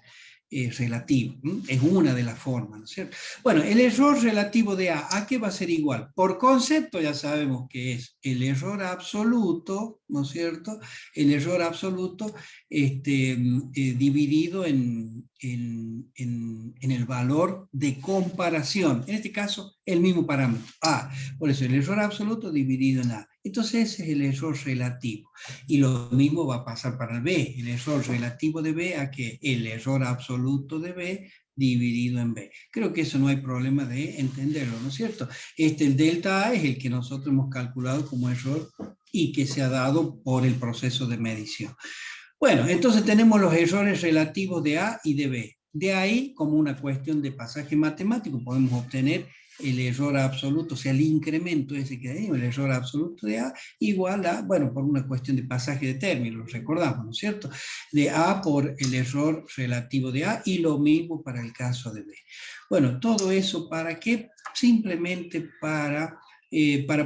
relativo. Es una de las formas, ¿no es cierto? Bueno, el error relativo de ¿a qué va a ser igual? Por concepto ya sabemos que es el error absoluto, ¿no es cierto? El error absoluto dividido en el valor de comparación. En este caso, el mismo parámetro, A. Por eso, el error absoluto dividido en A. Entonces ese es el error relativo. Y lo mismo va a pasar para el B. El error relativo de B a que el error absoluto de B dividido en B. Creo que eso no hay problema de entenderlo, ¿no es cierto? El delta A es el que nosotros hemos calculado como error y que se ha dado por el proceso de medición. Bueno, entonces tenemos los errores relativos de A y de B. De ahí, como una cuestión de pasaje matemático, podemos obtener el error absoluto, o sea, el incremento ese que tenemos, el error absoluto de A, igual a, bueno, por una cuestión de pasaje de términos, recordamos, ¿no es cierto? De A por el error relativo de A, y lo mismo para el caso de B. Bueno, todo eso, ¿para qué? Simplemente para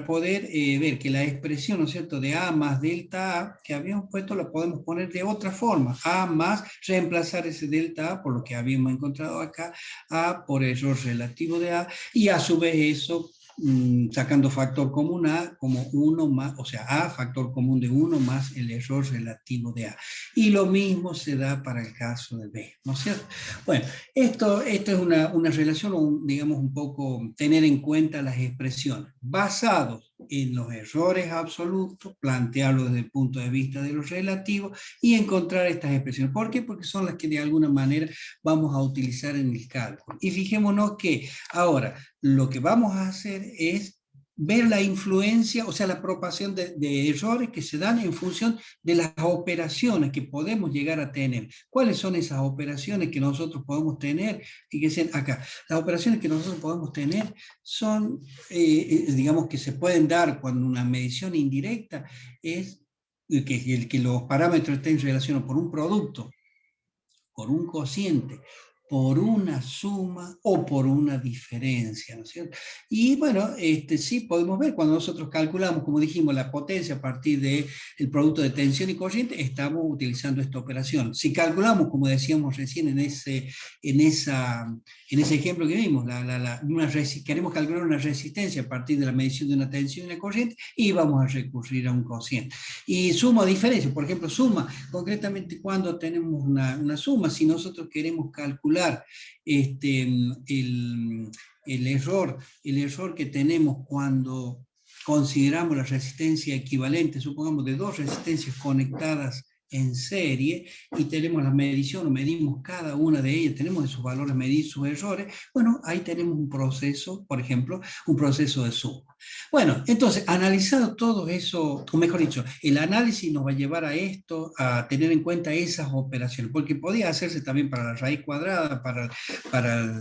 poder ver que la expresión, ¿no es cierto?, de A más delta A, que habíamos puesto, la podemos poner de otra forma. A más, reemplazar ese delta A por lo que habíamos encontrado acá, A por error relativo de A, y a su vez eso, sacando factor común A como 1 más, o sea, A factor común de 1 más el error relativo de A. Y lo mismo se da para el caso de B, ¿no es cierto? Bueno, esto es una relación, digamos, un poco tener en cuenta las expresiones. Basados en los errores absolutos, plantearlo desde el punto de vista de los relativos y encontrar estas expresiones. ¿Por qué? Porque son las que de alguna manera vamos a utilizar en el cálculo. Y fijémonos que ahora lo que vamos a hacer es ver la influencia, o sea, la propagación de errores que se dan en función de las operaciones que podemos llegar a tener. ¿Cuáles son esas operaciones que nosotros podemos tener? Fíjense acá, las operaciones que nosotros podemos tener son, digamos, que se pueden dar cuando una medición indirecta es que los parámetros estén relacionados por un producto, por un cociente, por una suma o por una diferencia, ¿no es cierto? Y bueno, sí podemos ver, cuando nosotros calculamos, como dijimos, la potencia a partir del producto de tensión y corriente, estamos utilizando esta operación. Si calculamos, como decíamos recién en ese ejemplo que vimos, queremos calcular una resistencia a partir de la medición de una tensión y una corriente, y vamos a recurrir a un cociente. Y suma o diferencia, por ejemplo, suma, concretamente cuando tenemos una suma, si nosotros queremos calcular el error que tenemos cuando consideramos la resistencia equivalente, supongamos de dos resistencias conectadas en serie, y tenemos la medición, o medimos cada una de ellas, tenemos esos valores, medir sus errores, bueno, ahí tenemos un proceso, por ejemplo, un proceso de suma. Bueno, entonces, analizado todo eso, o mejor dicho, el análisis nos va a llevar a esto, a tener en cuenta esas operaciones, porque podía hacerse también para la raíz cuadrada, para la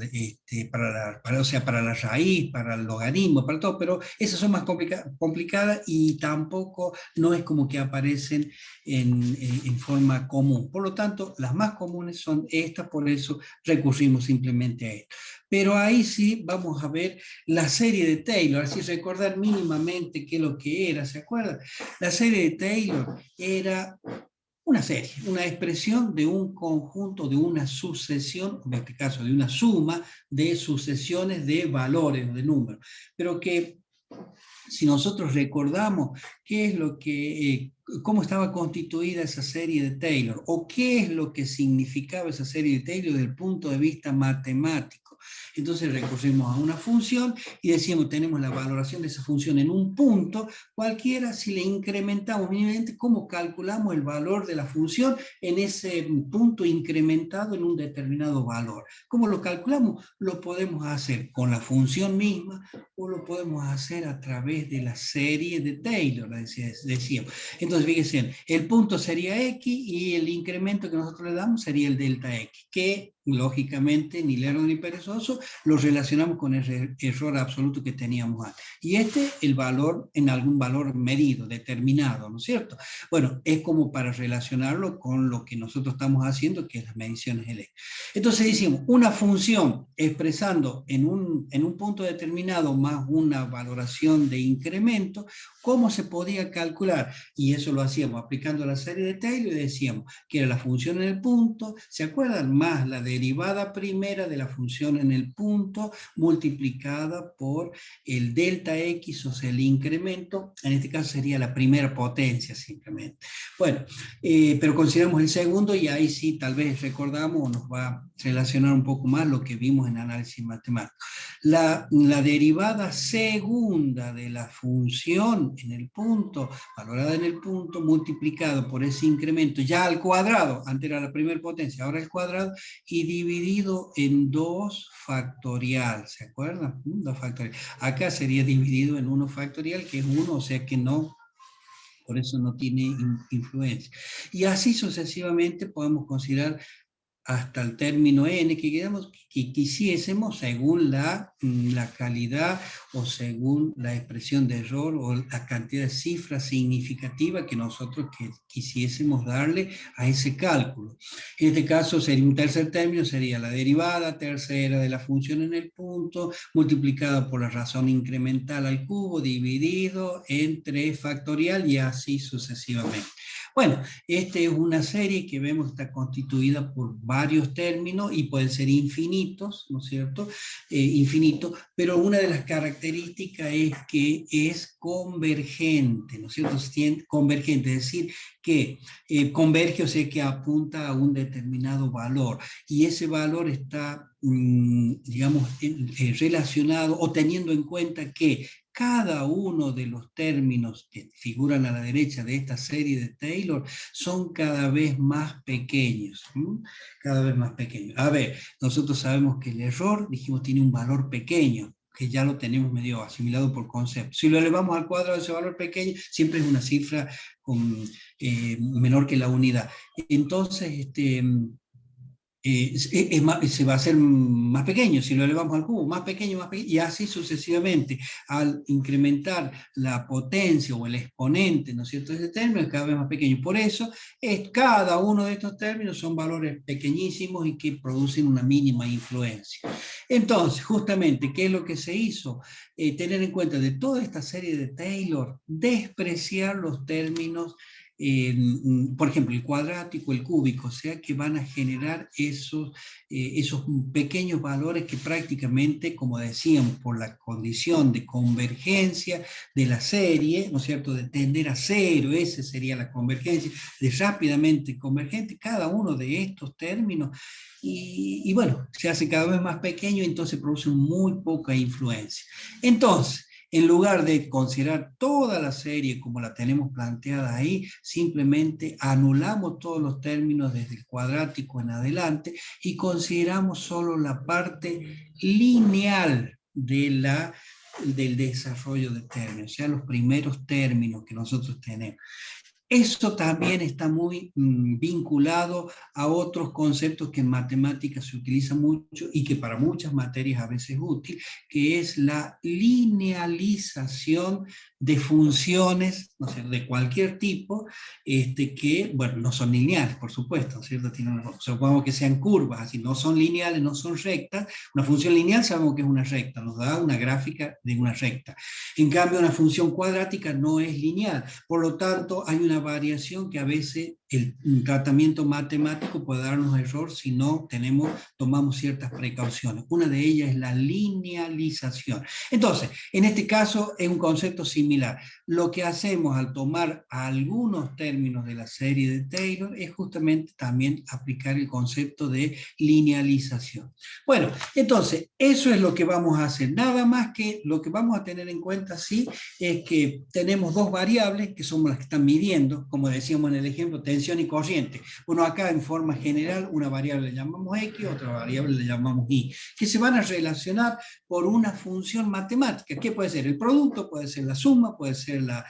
raíz, para el logaritmo, para todo, pero esas son más complicadas y tampoco no es como que aparecen en forma común. Por lo tanto, las más comunes son estas, por eso recurrimos simplemente a esto. Pero ahí sí vamos a ver la serie de Taylor, así recordar mínimamente qué es lo que era, ¿se acuerdan? La serie de Taylor era una serie, una expresión de un conjunto, de una sucesión, en este caso de una suma de sucesiones de valores, de números, pero que si nosotros recordamos qué es lo que, cómo estaba constituida esa serie de Taylor, o qué es lo que significaba esa serie de Taylor desde el punto de vista matemático, entonces recurrimos a una función y decimos, tenemos la valoración de esa función en un punto cualquiera. Si le incrementamos mínimamente, ¿cómo calculamos el valor de la función en ese punto incrementado en un determinado valor? ¿Cómo lo calculamos? Lo podemos hacer con la función misma, o lo podemos hacer a través de la serie de Taylor, decíamos. Entonces, fíjense, el punto sería X y el incremento que nosotros le damos sería el delta X, que lógicamente ni lerdo ni perezoso lo relacionamos con el error absoluto que teníamos antes. Y el valor en algún valor medido, determinado, ¿no es cierto? Bueno, es como para relacionarlo con lo que nosotros estamos haciendo, que es las mediciones L. Entonces decimos, una función expresando en un punto determinado más una valoración de incremento, ¿cómo se podía calcular? Y eso lo hacíamos aplicando la serie de Taylor y decíamos que era la función en el punto, ¿se acuerdan? Más la derivada primera de la función en el punto multiplicada por el delta X, o sea, el incremento, en este caso sería la primera potencia simplemente. Bueno, pero consideramos el segundo y ahí sí tal vez recordamos o nos va a relacionar un poco más lo que vimos en análisis matemático. La derivada segunda de la función en el punto, valorada en el punto, multiplicado por ese incremento ya al cuadrado, antes era la primera potencia, ahora el cuadrado, y dividido en 2 factorial, ¿se acuerdan? 2 factorial. Acá sería dividido en 1 factorial, que es 1, o sea que no, por eso no tiene influencia. Y así sucesivamente podemos considerar hasta el término n que quisiésemos según la calidad o según la expresión de error o la cantidad de cifras significativa que nosotros quisiésemos darle a ese cálculo. En este caso sería un tercer término, sería la derivada tercera de la función en el punto multiplicada por la razón incremental al cubo dividido entre factorial y así sucesivamente. Bueno, esta es una serie que vemos que está constituida por varios términos y pueden ser infinitos, ¿no es cierto? Infinito, pero una de las características es que es convergente, ¿no es cierto? Convergente, es decir, que converge, o sea, que apunta a un determinado valor, y ese valor está, digamos, relacionado o teniendo en cuenta que cada uno de los términos que figuran a la derecha de esta serie de Taylor son cada vez más pequeños, cada vez más pequeños. A ver, nosotros sabemos que el error, dijimos, tiene un valor pequeño, que ya lo tenemos medio asimilado por concepto. Si lo elevamos al cuadrado de ese valor pequeño, siempre es una cifra menor que la unidad. Entonces, se va a hacer más pequeño, si lo elevamos al cubo, más pequeño, y así sucesivamente. Al incrementar la potencia o el exponente, ¿no es cierto?, de ese término, es cada vez más pequeño. Por eso, cada uno de estos términos son valores pequeñísimos y que producen una mínima influencia. Entonces, justamente, ¿qué es lo que se hizo? Tener en cuenta de toda esta serie de Taylor, despreciar los términos, por ejemplo, el cuadrático, el cúbico, o sea que van a generar esos pequeños valores que prácticamente, como decíamos, por la condición de convergencia de la serie, ¿no es cierto?, de tender a cero, esa sería la convergencia, de rápidamente convergente, cada uno de estos términos, y bueno, se hace cada vez más pequeño, entonces produce muy poca influencia. Entonces, en lugar de considerar toda la serie como la tenemos planteada ahí, simplemente anulamos todos los términos desde el cuadrático en adelante y consideramos solo la parte lineal del desarrollo de términos, o sea, los primeros términos que nosotros tenemos. Esto también está muy vinculado a otros conceptos que en matemáticas se utilizan mucho y que para muchas materias a veces es útil, que es la linealización de funciones, no sé, de cualquier tipo, que, bueno, no son lineales, por supuesto, ¿cierto? Supongamos que sean curvas, así, no son lineales, no son rectas. Una función lineal sabemos que es una recta, nos da una gráfica de una recta. En cambio, una función cuadrática no es lineal, por lo tanto, hay una variación que a veces un tratamiento matemático puede darnos error si no tomamos ciertas precauciones. Una de ellas es la linealización. Entonces, en este caso es un concepto similar. Lo que hacemos al tomar algunos términos de la serie de Taylor es justamente también aplicar el concepto de linealización. Bueno, entonces, eso es lo que vamos a hacer. Nada más que lo que vamos a tener en cuenta, sí, es que tenemos dos variables que son las que están midiendo, como decíamos en el ejemplo, tensión y corriente. Bueno, acá en forma general, una variable le llamamos X, otra variable le llamamos Y, que se van a relacionar por una función matemática. ¿Qué puede ser? El producto, puede ser la suma, puede ser la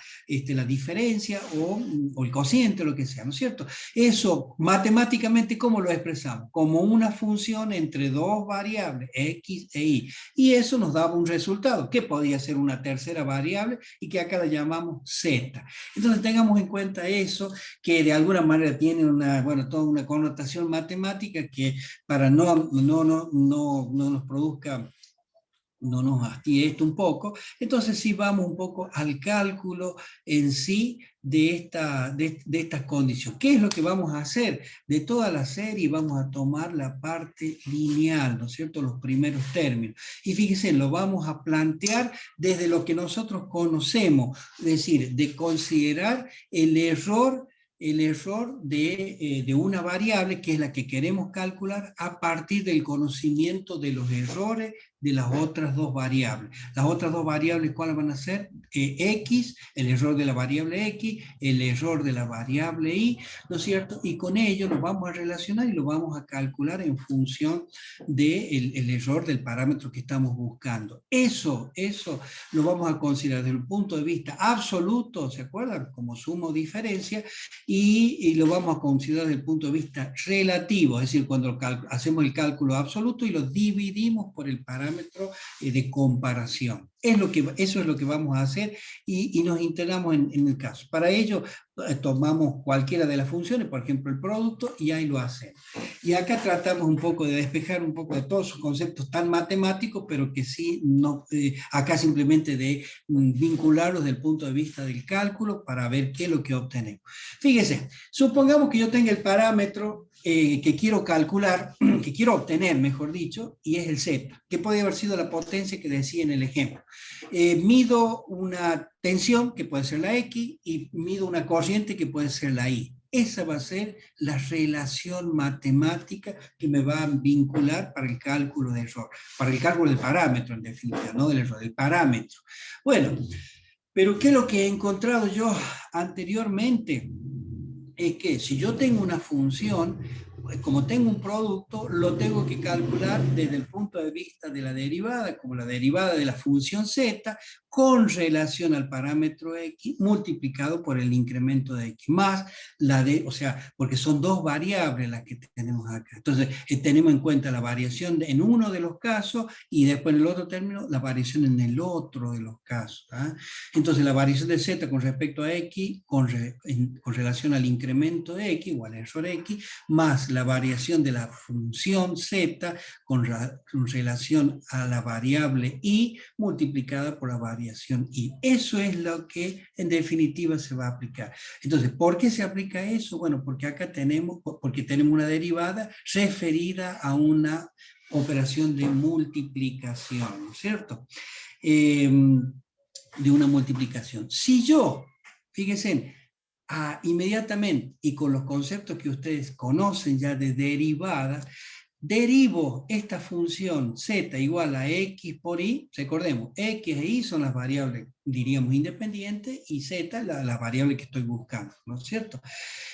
diferencia o el cociente, o lo que sea, ¿no es cierto? Eso, matemáticamente, ¿cómo lo expresamos? Como una función entre dos variables, X e Y. Y eso nos daba un resultado, que podía ser una tercera variable y que acá la llamamos Z. Entonces tengamos en cuenta eso, que de alguna manera tiene toda una connotación matemática que para no nos produzca no nos hastíe esto un poco. Entonces sí vamos un poco al cálculo en sí de estas condiciones. ¿Qué es lo que vamos a hacer? De toda la serie vamos a tomar la parte lineal, ¿no es cierto? Los primeros términos. Y fíjense, lo vamos a plantear desde lo que nosotros conocemos, es decir, de considerar el error de una variable, que es la que queremos calcular, a partir del conocimiento de los errores de las otras dos variables. Las otras dos variables, ¿cuáles van a ser? X, el error de la variable X, el error de la variable Y, ¿no es cierto? Y con ello lo vamos a relacionar y lo vamos a calcular en función del error del parámetro que estamos buscando. Eso lo vamos a considerar desde el punto de vista absoluto, ¿se acuerdan? Como suma o diferencia, y lo vamos a considerar desde el punto de vista relativo, es decir, cuando hacemos el cálculo absoluto y lo dividimos por el parámetro de comparación. Eso es lo que vamos a hacer y nos internamos en el caso. Para ello tomamos cualquiera de las funciones, por ejemplo el producto, y ahí lo hacemos. Y acá tratamos un poco de despejar un poco de todos esos conceptos tan matemáticos, pero que sí, no, acá simplemente de vincularlos desde el punto de vista del cálculo para ver qué es lo que obtenemos. Fíjese, supongamos que yo tenga el parámetro que quiero calcular, que quiero obtener, mejor dicho, y es el Z, que puede haber sido la potencia que decía en el ejemplo. Mido una tensión, que puede ser la X, y mido una corriente, que puede ser la Y. Esa va a ser la relación matemática que me va a vincular para el cálculo de error, para el cálculo del parámetro, en definitiva, no del error, del parámetro. Bueno, pero ¿qué es lo que he encontrado yo anteriormente? Es que si yo tengo una función, como tengo un producto, lo tengo que calcular desde el punto de vista de la derivada, como la derivada de la función z, con relación al parámetro x, multiplicado por el incremento de x, más o sea, porque son dos variables las que tenemos acá. Entonces, tenemos en cuenta la variación en uno de los casos, y después en el otro término, la variación en el otro de los casos. Entonces, la variación de z con respecto a x, con relación al incremento de x, o al error x, más la variación de la función z con relación a la variable y, multiplicada por la variación y. Eso es lo que en definitiva se va a aplicar. Entonces, ¿por qué se aplica eso? Bueno, porque acá tenemos una derivada referida a una operación de multiplicación, ¿no es cierto? De una multiplicación. Si yo, fíjense, inmediatamente, y con los conceptos que ustedes conocen ya de derivadas, derivo esta función z igual a x por y, recordemos, x e y son las variables, diríamos, independientes, y z la variable que estoy buscando, ¿no es cierto?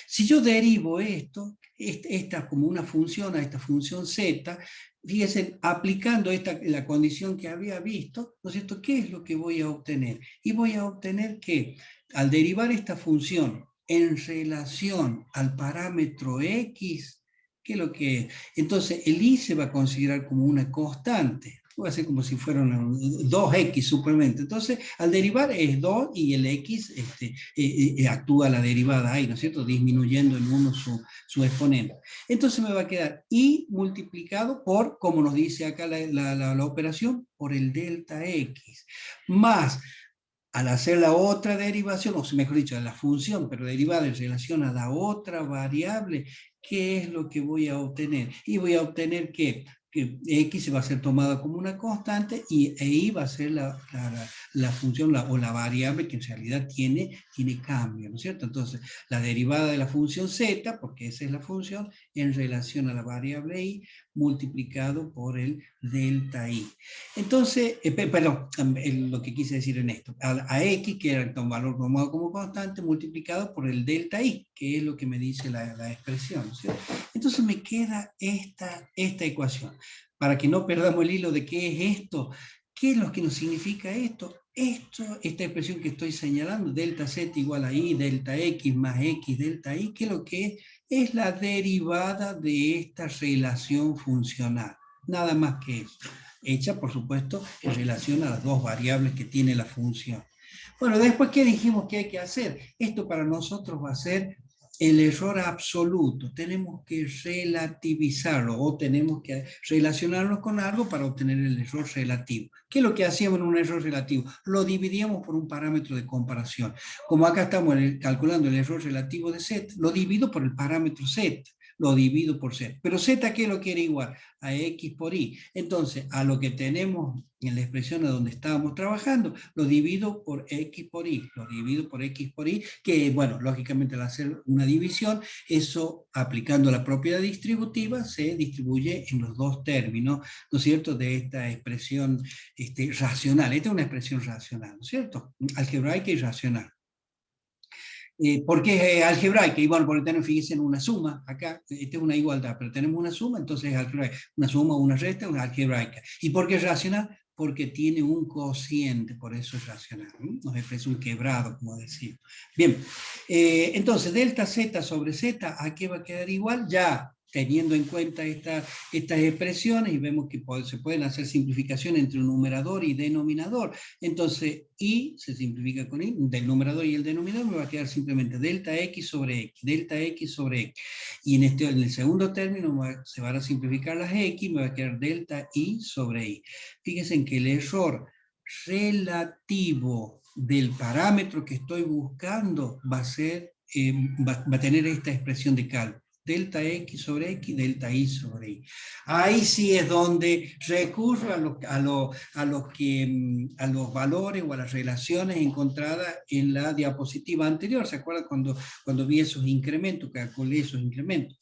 Si yo derivo esta como una función a esta función z, fíjense, aplicando la condición que había visto, ¿no es cierto? ¿Qué es lo que voy a obtener? Y voy a obtener que, al derivar esta función en relación al parámetro x, ¿qué es lo que es? Entonces, el y se va a considerar como una constante. Va a ser como si fueran 2x suplemente. Entonces, al derivar es 2 y el x actúa la derivada ahí, ¿no es cierto? Disminuyendo en uno su exponente. Entonces me va a quedar y multiplicado por, como nos dice acá la operación, por el delta x, más, al hacer la otra derivación, o mejor dicho, la función, pero derivada en relación a la otra variable, ¿qué es lo que voy a obtener? Y voy a obtener que x se va a ser tomada como una constante y y va a ser la función o la variable que en realidad tiene cambio, ¿no es cierto? Entonces, la derivada de la función z, porque esa es la función, en relación a la variable y, multiplicado por el delta y. Entonces, perdón, lo que quise decir en esto, a x, que era un valor tomado como constante, multiplicado por el delta y, que es lo que me dice la expresión, ¿sí? Entonces me queda esta ecuación. Para que no perdamos el hilo de qué es esto, ¿qué es lo que nos significa esto? Esta expresión que estoy señalando, delta z igual a y, delta x más x, delta y, ¿qué es lo que es? Es la derivada de esta relación funcional. Nada más que eso. Hecha, por supuesto, en relación a las dos variables que tiene la función. Bueno, después, ¿qué dijimos que hay que hacer? Esto para nosotros va a ser el error absoluto, tenemos que relativizarlo o tenemos que relacionarlo con algo para obtener el error relativo. ¿Qué es lo que hacíamos en un error relativo? Lo dividíamos por un parámetro de comparación. Como acá estamos calculando el error relativo de Z, lo divido por el parámetro Z. Lo divido por Z. Pero Z, ¿qué lo quiere igual? A X por Y. Entonces, a lo que tenemos en la expresión a donde estábamos trabajando, lo divido por X por Y. Lo divido por X por Y, que, bueno, lógicamente al hacer una división, eso, aplicando la propiedad distributiva, se distribuye en los dos términos, ¿no es cierto?, de esta expresión racional. Esta es una expresión racional, ¿no es cierto? Algebraica y racional. ¿Por qué es algebraica? Y bueno, porque tenemos, fíjense, en una suma, acá, esta es una igualdad, pero tenemos una suma, entonces es algebraica. Una suma, una resta, una algebraica. ¿Y por qué es racional? Porque tiene un cociente, por eso es racional. Nos expresa un quebrado, como decimos. Bien, entonces, delta z sobre z, ¿a qué va a quedar igual? Ya teniendo en cuenta estas expresiones, y vemos que se pueden hacer simplificaciones entre un numerador y denominador. Entonces, y se simplifica con i, del numerador y el denominador me va a quedar simplemente delta x sobre x, delta x sobre x. Y en el segundo término se van a simplificar las x, me va a quedar delta y sobre y. Fíjense en que el error relativo del parámetro que estoy buscando va a ser, va a tener esta expresión de cálculo. Delta x sobre x, delta y sobre y. Ahí sí es donde recurro a los valores o a las relaciones encontradas en la diapositiva anterior. ¿Se acuerdan cuando vi esos incrementos, calculé esos incrementos?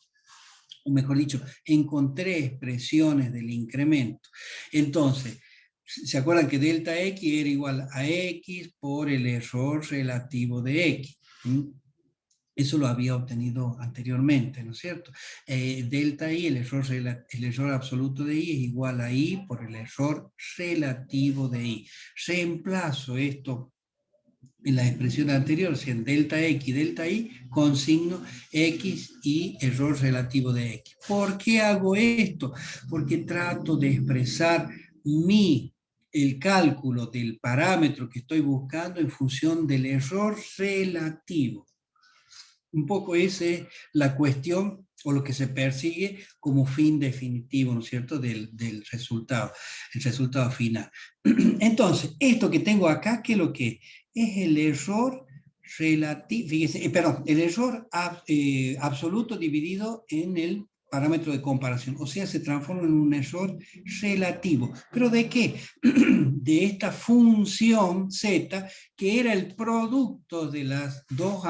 O mejor dicho, encontré expresiones del incremento. Entonces, ¿se acuerdan que delta x era igual a x por el error relativo de x? Eso lo había obtenido anteriormente, ¿no es cierto? Delta i, el error absoluto de i es igual a i por el error relativo de i. Reemplazo esto en la expresión anterior, o sea, en delta x, delta i, con signo x y error relativo de x. ¿Por qué hago esto? Porque trato de expresar el cálculo del parámetro que estoy buscando en función del error relativo. Un poco esa es la cuestión o lo que se persigue como fin definitivo, ¿no es cierto?, del resultado, el resultado final. Entonces, esto que tengo acá, ¿qué es lo que es? Es el error relativo, fíjense, perdón, el error absoluto dividido en el parámetro de comparación, o sea, se transforma en un error relativo. ¿Pero de qué? De esta función z, que era el producto de las dos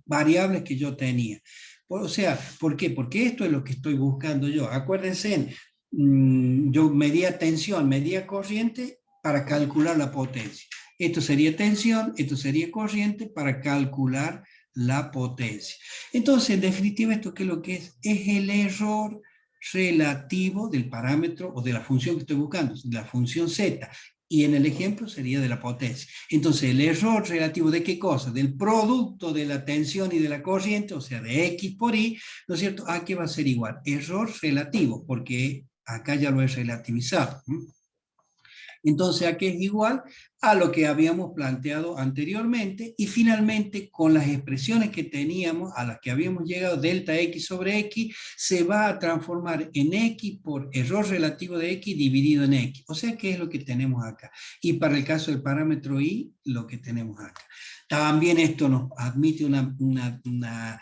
variables que yo tenía. O sea, ¿por qué? Porque esto es lo que estoy buscando yo. Acuérdense, yo medía tensión, medía corriente para calcular la potencia. Esto sería tensión, esto sería corriente para calcular la potencia. Entonces, en definitiva, ¿esto qué es lo que es? Es el error relativo del parámetro o de la función que estoy buscando, de la función z. Y en el ejemplo sería de la potencia. Entonces, el error relativo de qué cosa? Del producto de la tensión y de la corriente, o sea, de x por y, ¿no es cierto? ¿A qué va a ser igual? Error relativo, porque acá ya lo he relativizado. Entonces, ¿a qué es igual? A lo que habíamos planteado anteriormente, y finalmente con las expresiones que teníamos, a las que habíamos llegado, delta x sobre x, se va a transformar en x por error relativo de x dividido en x. O sea, ¿qué es lo que tenemos acá? Y para el caso del parámetro y, lo que tenemos acá. También esto nos admite una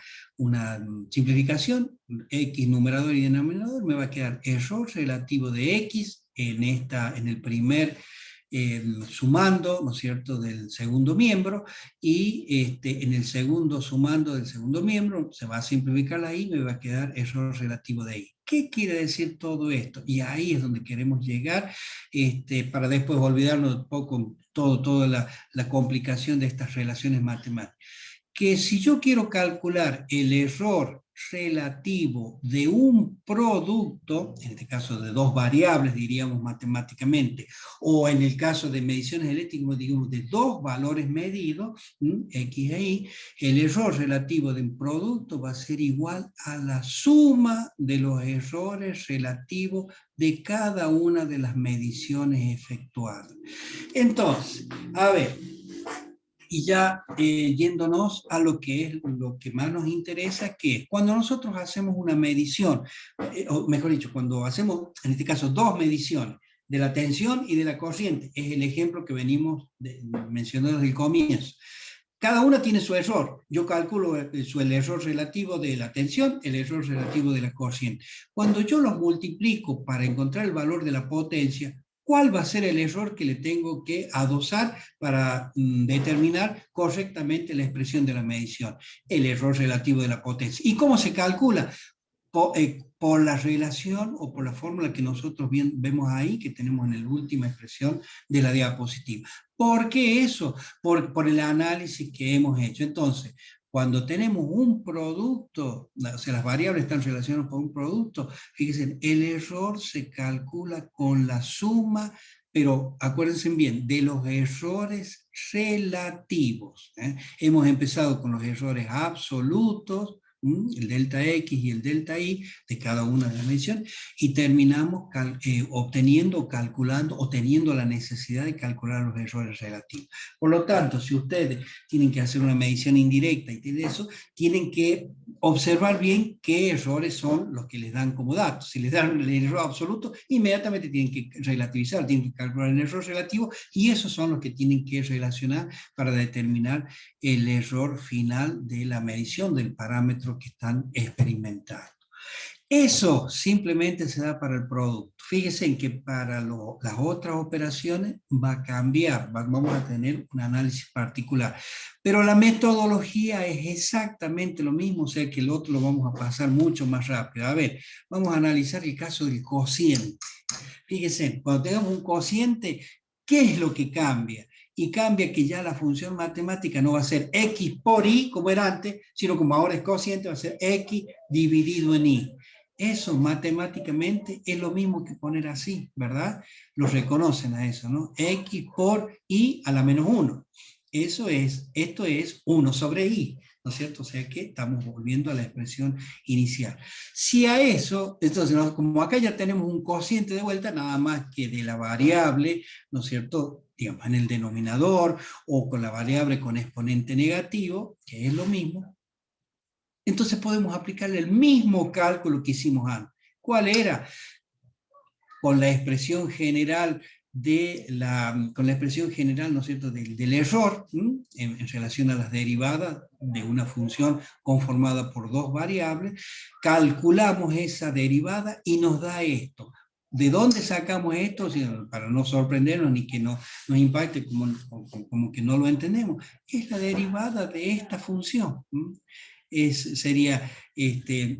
simplificación, x numerador y denominador, me va a quedar error relativo de x en el primer sumando, ¿no es cierto?, del segundo miembro, y en el segundo sumando del segundo miembro se va a simplificar la i y me va a quedar error relativo de i. ¿Qué quiere decir todo esto? Y ahí es donde queremos llegar, para después olvidarnos un poco toda la complicación de estas relaciones matemáticas. Que si yo quiero calcular el error relativo de un producto, en este caso de dos variables, diríamos matemáticamente, o en el caso de mediciones eléctricas, digamos de dos valores medidos, x e y, el error relativo de un producto va a ser igual a la suma de los errores relativos de cada una de las mediciones efectuadas. Entonces, a ver, Y ya yéndonos a lo que es lo que más nos interesa, que es cuando nosotros hacemos una medición, o mejor dicho, cuando hacemos, en este caso, dos mediciones, de la tensión y de la corriente, es el ejemplo que venimos mencionando desde el comienzo. Cada una tiene su error. Yo calculo el error relativo de la tensión, el error relativo de la corriente. Cuando yo los multiplico para encontrar el valor de la potencia, ¿cuál va a ser el error que le tengo que adosar para determinar correctamente la expresión de la medición? El error relativo de la potencia. ¿Y cómo se calcula? Por la relación o por la fórmula que nosotros vemos ahí, que tenemos en la última expresión de la diapositiva. ¿Por qué eso? Por el análisis que hemos hecho. Entonces, cuando tenemos un producto, o sea, las variables están relacionadas con un producto, fíjense, el error se calcula con la suma, pero acuérdense bien, de los errores relativos. Hemos empezado con los errores absolutos, el delta X y el delta Y de cada una de las mediciones, y terminamos obteniendo, calculando, o teniendo la necesidad de calcular los errores relativos. Por lo tanto, si ustedes tienen que hacer una medición indirecta y tienen eso, tienen que observar bien qué errores son los que les dan como datos. Si les dan el error absoluto, inmediatamente tienen que relativizar, tienen que calcular el error relativo, y esos son los que tienen que relacionar para determinar el error final de la medición del parámetro que están experimentando. Eso simplemente se da para el producto. Fíjense en que para las otras operaciones va a cambiar, vamos a tener un análisis particular. Pero la metodología es exactamente lo mismo, o sea que el otro lo vamos a pasar mucho más rápido. A ver, vamos a analizar el caso del cociente. Fíjense, cuando tengamos un cociente, ¿qué es lo que cambia? Y cambia que ya la función matemática no va a ser x por y, como era antes, sino como ahora es cociente, va a ser x dividido en y. Eso matemáticamente es lo mismo que poner así, ¿verdad? Lo reconocen a eso, ¿no? X por y a la menos 1. Esto es 1 sobre y, ¿no es cierto? O sea que estamos volviendo a la expresión inicial. Si a eso, entonces, como acá ya tenemos un cociente de vuelta, nada más que de la variable, ¿no es cierto?, digamos, en el denominador, o con la variable con exponente negativo, que es lo mismo, entonces podemos aplicarle el mismo cálculo que hicimos antes. ¿Cuál era? Con la expresión general ¿no es cierto?, del error en relación a las derivadas de una función conformada por dos variables, calculamos esa derivada y nos da esto. ¿De dónde sacamos esto? Para no sorprendernos ni que no nos impacte como que no lo entendemos. Es la derivada de esta función. Sería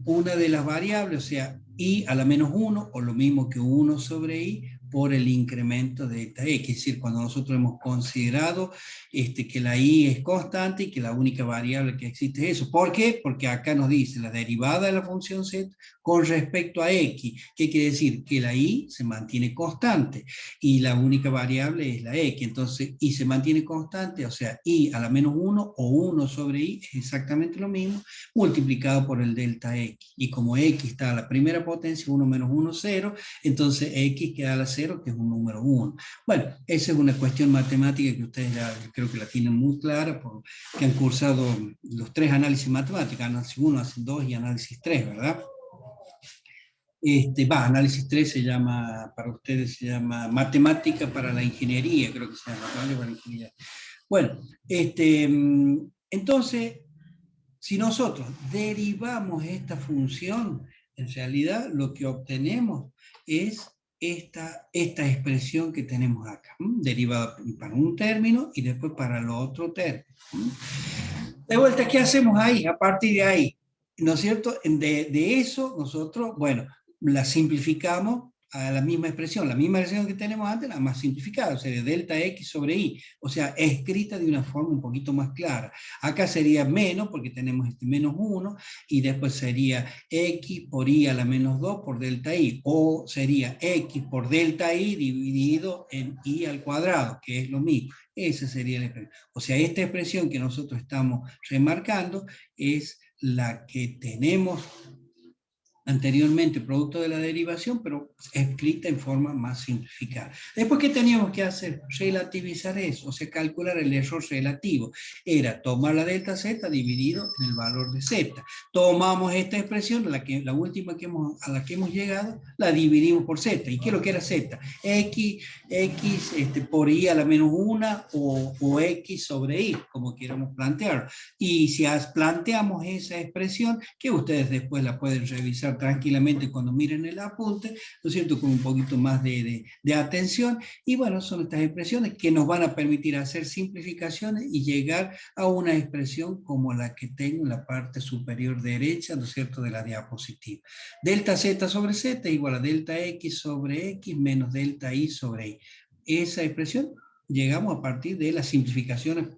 una de las variables, o sea, y a la menos 1, o lo mismo que 1 sobre y, por el incremento de delta x. Es decir, cuando nosotros hemos considerado que la y es constante y que la única variable que existe es eso. ¿Por qué? Porque acá nos dice la derivada de la función z con respecto a x. ¿Qué quiere decir? Que la y se mantiene constante y la única variable es la x. Entonces, y se mantiene constante, o sea, y a la menos 1 o 1 sobre y es exactamente lo mismo, multiplicado por el delta x. Y como x está a la primera potencia, 1 menos 1, 0, entonces x queda a la 0, que es un número 1. Bueno, esa es una cuestión matemática que ustedes ya creo que la tienen muy clara, porque han cursado los 3 análisis matemáticos, análisis 1, análisis 2 y análisis 3, ¿verdad? Análisis 3 se llama, para ustedes se llama matemática para la ingeniería, creo que se llama, matemática para la ingeniería. Bueno, entonces, si nosotros derivamos esta función, en realidad lo que obtenemos es esta expresión que tenemos acá, derivada para un término y después para el otro término. De vuelta, ¿qué hacemos ahí? A partir de ahí, ¿no es cierto? De eso nosotros, bueno, la simplificamos a la misma expresión que tenemos antes, la más simplificada, o sea, de delta x sobre y, o sea, escrita de una forma un poquito más clara. Acá sería menos, porque tenemos menos 1, y después sería x por y a la menos 2 por delta y, o sería x por delta y dividido en y al cuadrado, que es lo mismo. Esa sería la expresión. O sea, esta expresión que nosotros estamos remarcando es la que tenemos anteriormente producto de la derivación, pero escrita en forma más simplificada. Después, ¿qué teníamos que hacer? Relativizar eso, o sea, calcular el error relativo. Era tomar la delta z dividido en el valor de z. Tomamos esta expresión, la última a la que hemos llegado, la dividimos por z. ¿Y qué es lo que era z? X por y a la menos 1 o x sobre y, como quieramos plantearlo. Y si planteamos esa expresión, que ustedes después la pueden revisar tranquilamente cuando miren el apunte, ¿no es cierto?, con un poquito más de atención, y bueno, son estas expresiones que nos van a permitir hacer simplificaciones y llegar a una expresión como la que tengo en la parte superior derecha, ¿no es cierto?, de la diapositiva. Delta z sobre z igual a delta x sobre x menos delta y sobre y. Esa expresión llegamos a partir de las simplificaciones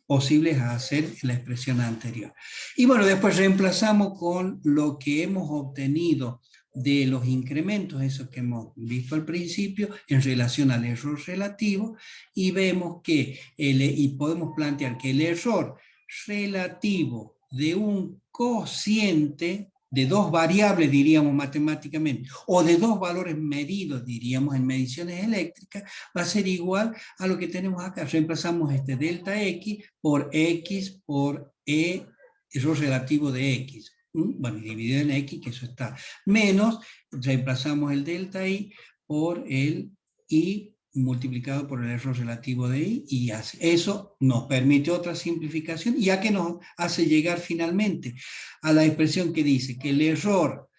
posibles a hacer en la expresión anterior. Y bueno, después reemplazamos con lo que hemos obtenido de los incrementos, eso que hemos visto al principio, en relación al error relativo, y vemos que, y podemos plantear que el error relativo de un cociente de dos variables, diríamos matemáticamente, o de dos valores medidos, diríamos en mediciones eléctricas, va a ser igual a lo que tenemos acá. Reemplazamos este delta x por e, error relativo de x. Bueno, dividido en x, que eso está. Menos, reemplazamos el delta y por el y multiplicado por el error relativo de y, y eso nos permite otra simplificación, ya que nos hace llegar finalmente a la expresión que dice que el error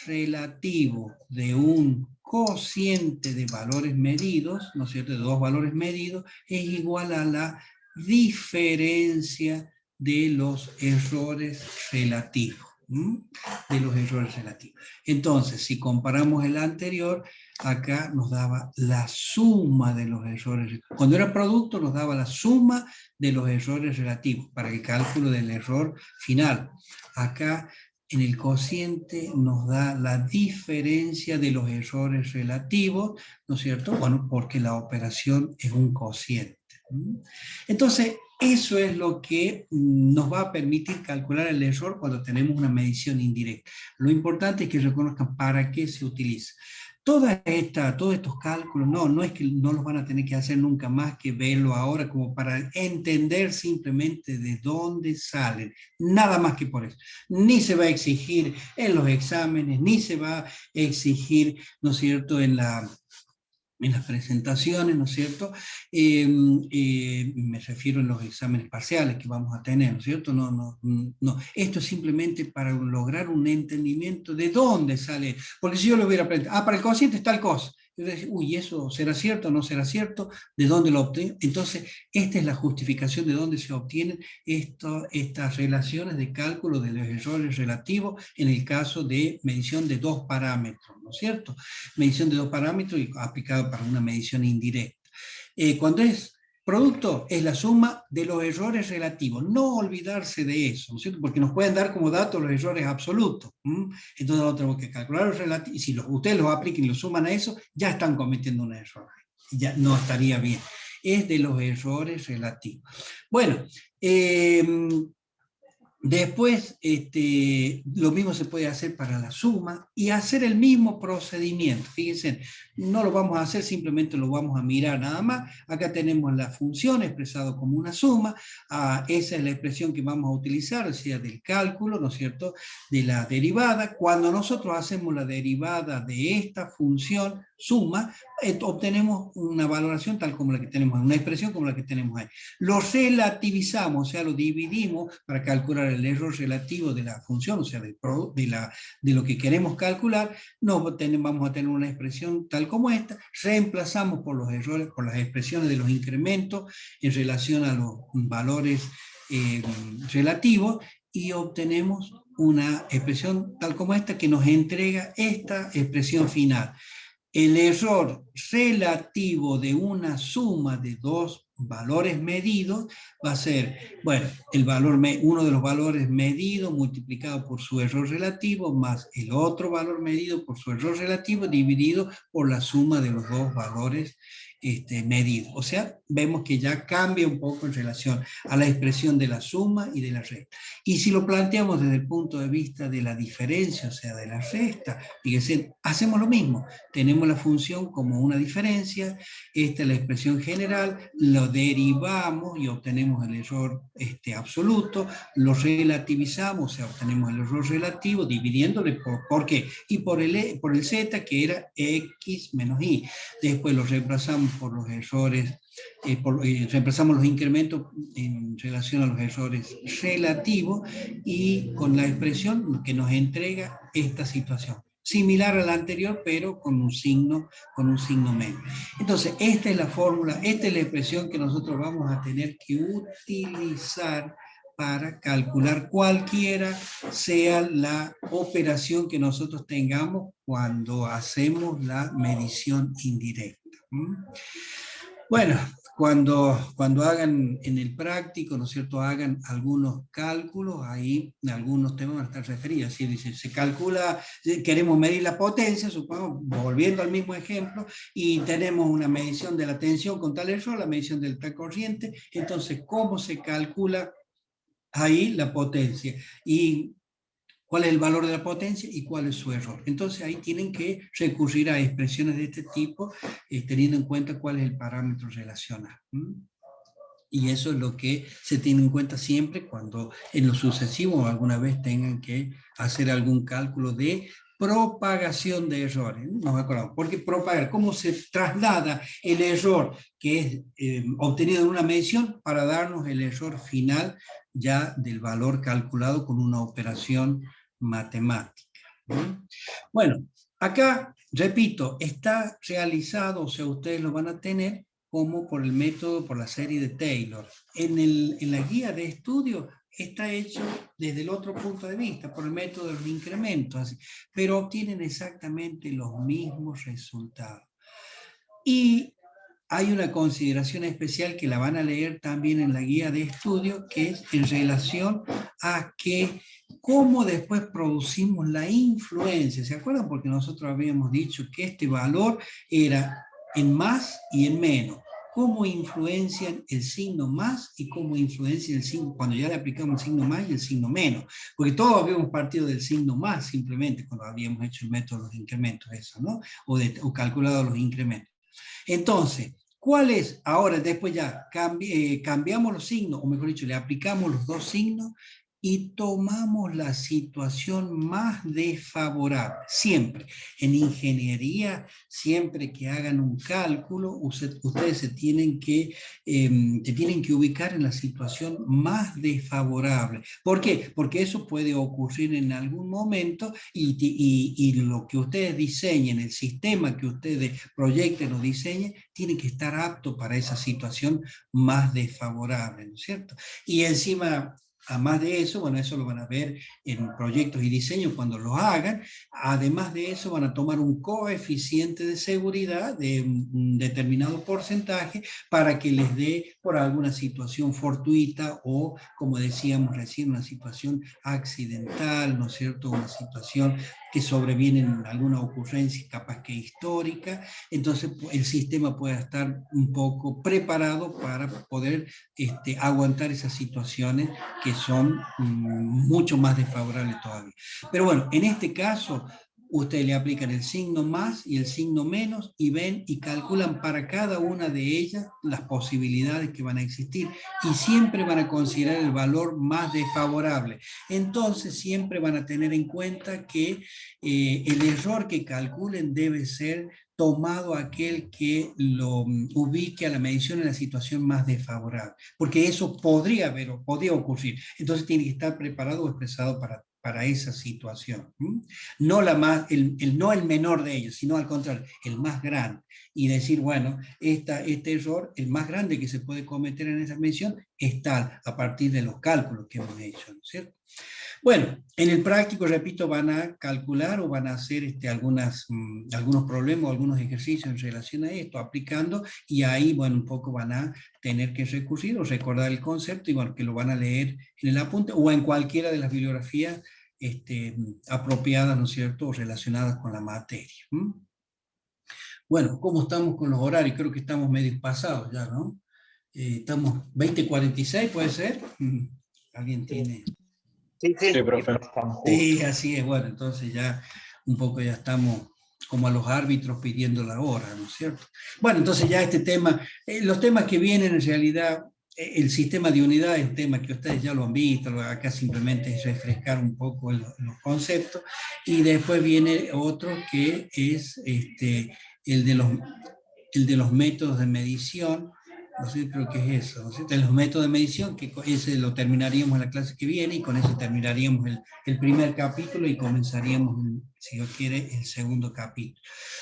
relativo de un cociente de valores medidos, ¿no es cierto?, de dos valores medidos, es igual a la diferencia de los errores relativos. De los errores relativos. Entonces, si comparamos el anterior, acá nos daba la suma de los errores. Cuando era producto nos daba la suma de los errores relativos para el cálculo del error final. Acá en el cociente nos da la diferencia de los errores relativos, ¿no es cierto? Bueno, porque la operación es un cociente. Entonces, eso es lo que nos va a permitir calcular el error cuando tenemos una medición indirecta. Lo importante es que reconozcan para qué se utiliza. Todos estos cálculos, no es que no los van a tener que hacer nunca más que verlo ahora, como para entender simplemente de dónde salen, nada más que por eso. Ni se va a exigir en los exámenes, ni se va a exigir, ¿no es cierto?, en las presentaciones, ¿no es cierto? Me refiero en los exámenes parciales que vamos a tener, ¿no es cierto? No. Esto es simplemente para lograr un entendimiento de dónde sale. Porque si yo lo hubiera aprendido, para el cociente es tal cosa. Yo decía, uy, ¿eso será cierto o no será cierto? ¿De dónde lo obtengo? Entonces, esta es la justificación de dónde se obtienen estas relaciones de cálculo de los errores relativos en el caso de medición de dos parámetros, ¿no es cierto? Medición de dos parámetros y aplicado para una medición indirecta. Cuando es producto, es la suma de los errores relativos. No olvidarse de eso, ¿no es cierto? Porque nos pueden dar como datos los errores absolutos. Entonces nosotros tenemos que calcular los relativos, y si ustedes los apliquen y los suman a eso, ya están cometiendo un error. Ya no estaría bien. Es de los errores relativos. Bueno, después, lo mismo se puede hacer para la suma y hacer el mismo procedimiento. Fíjense, no lo vamos a hacer, simplemente lo vamos a mirar nada más. Acá tenemos la función expresada como una suma. Esa es la expresión que vamos a utilizar, o sea, del cálculo, ¿no es cierto?, de la derivada. Cuando nosotros hacemos la derivada de esta función suma, obtenemos una valoración tal como la que tenemos, una expresión como la que tenemos ahí. Lo relativizamos, o sea, lo dividimos para calcular el error relativo de la función, o sea, de lo que queremos calcular. Vamos a tener una expresión tal como esta, reemplazamos por los errores, por las expresiones de los incrementos en relación a los valores relativos, y obtenemos una expresión tal como esta que nos entrega esta expresión final. El error relativo de una suma de dos valores medidos va a ser, bueno, uno de los valores medidos multiplicado por su error relativo más el otro valor medido por su error relativo dividido por la suma de los dos valores medido. O sea, vemos que ya cambia un poco en relación a la expresión de la suma y de la resta. Y si lo planteamos desde el punto de vista de la diferencia, o sea, de la resta, fíjense, hacemos lo mismo. Tenemos la función como una diferencia, esta es la expresión general, lo derivamos y obtenemos el error absoluto, lo relativizamos, o sea, obtenemos el error relativo, dividiéndole ¿por qué? Y por el z, que era x menos y. Después lo reemplazamos por los errores, reemplazamos los incrementos en relación a los errores relativos y con la expresión que nos entrega esta situación. Similar a la anterior, pero con un signo menos. Entonces, esta es la fórmula, esta es la expresión que nosotros vamos a tener que utilizar para calcular cualquiera sea la operación que nosotros tengamos cuando hacemos la medición indirecta. Bueno, cuando hagan en el práctico, ¿no es cierto?, hagan algunos cálculos, ahí algunos temas van a estar referidos. Así dice, se calcula, queremos medir la potencia, supongamos, volviendo al mismo ejemplo, y tenemos una medición de la tensión con tal error, la medición del tal corriente, entonces, ¿cómo se calcula ahí la potencia? Y cuál es el valor de la potencia y cuál es su error. Entonces ahí tienen que recurrir a expresiones de este tipo, teniendo en cuenta cuál es el parámetro relacional. Y eso es lo que se tiene en cuenta siempre cuando en lo sucesivo alguna vez tengan que hacer algún cálculo de propagación de errores. Nos acordamos, porque propagar, cómo se traslada el error que es obtenido en una medición para darnos el error final ya del valor calculado con una operación matemática. Bueno, acá, repito, está realizado, o sea, ustedes lo van a tener como por el método, por la serie de Taylor. En la guía de estudio está hecho desde el otro punto de vista, por el método de los incrementos, así, pero obtienen exactamente los mismos resultados. Y hay una consideración especial que la van a leer también en la guía de estudio, que es en relación a que cómo después producimos la influencia. ¿Se acuerdan? Porque nosotros habíamos dicho que este valor era en más y en menos. Cómo influencian el signo más y cómo influencia el signo, cuando ya le aplicamos el signo más y el signo menos. Porque todos habíamos partido del signo más simplemente cuando habíamos hecho el método de los incrementos, eso, ¿no? O calculado los incrementos. Entonces, ¿cuál es? Ahora, después ya cambiamos los signos, o mejor dicho, le aplicamos los dos signos y tomamos la situación más desfavorable. Siempre, en ingeniería, siempre que hagan un cálculo, ustedes se tienen que ubicar en la situación más desfavorable. ¿Por qué? Porque eso puede ocurrir en algún momento y lo que ustedes diseñen, el sistema que ustedes proyecten o diseñen, tiene que estar apto para esa situación más desfavorable, ¿no es cierto? Y encima, además de eso, bueno, eso lo van a ver en proyectos y diseños cuando los hagan. Además de eso, van a tomar un coeficiente de seguridad de un determinado porcentaje para que les dé por alguna situación fortuita o, como decíamos recién, una situación accidental, ¿no es cierto? Una situación que sobreviene en alguna ocurrencia capaz que histórica. Entonces, el sistema pueda estar un poco preparado para poder aguantar esas situaciones que son mucho más desfavorables todavía. Pero bueno, en este caso, ustedes le aplican el signo más y el signo menos y ven y calculan para cada una de ellas las posibilidades que van a existir y siempre van a considerar el valor más desfavorable. Entonces siempre van a tener en cuenta que el error que calculen debe ser tomado aquel que lo ubique a la medición en la situación más desfavorable, porque eso podría ocurrir. Entonces tiene que estar preparado o expresado para esa situación. No, no el menor de ellos, sino al contrario, el más grande. Y decir, bueno, este error, el más grande que se puede cometer en esa medición, es tal, a partir de los cálculos que hemos hecho, ¿no es cierto? Bueno, en el práctico, repito, van a calcular o van a hacer algunos problemas, algunos ejercicios en relación a esto, aplicando, y ahí, bueno, un poco van a tener que recurrir o recordar el concepto, igual que lo van a leer en el apunte o en cualquiera de las bibliografías apropiadas, ¿no es cierto?, o relacionadas con la materia. Bueno, ¿cómo estamos con los horarios? Creo que estamos medio pasados ya, ¿no? Estamos 20:46, ¿puede ser? ¿Alguien tiene? Sí, Sí, sí, profe. estamos Sí, justos. así es. Bueno, entonces ya un poco ya estamos como a los árbitros pidiendo la hora, ¿no es cierto? Bueno, entonces ya este tema, los temas que vienen en realidad, el sistema de unidad es un tema que ustedes ya lo han visto, acá simplemente es refrescar un poco los conceptos, y después viene otro que es el de los métodos de medición, no sé, creo que es eso, ¿no es cierto? Los métodos de medición, que ese lo terminaríamos en la clase que viene, y con eso terminaríamos el primer capítulo y comenzaríamos, si Dios quiere, el segundo capítulo.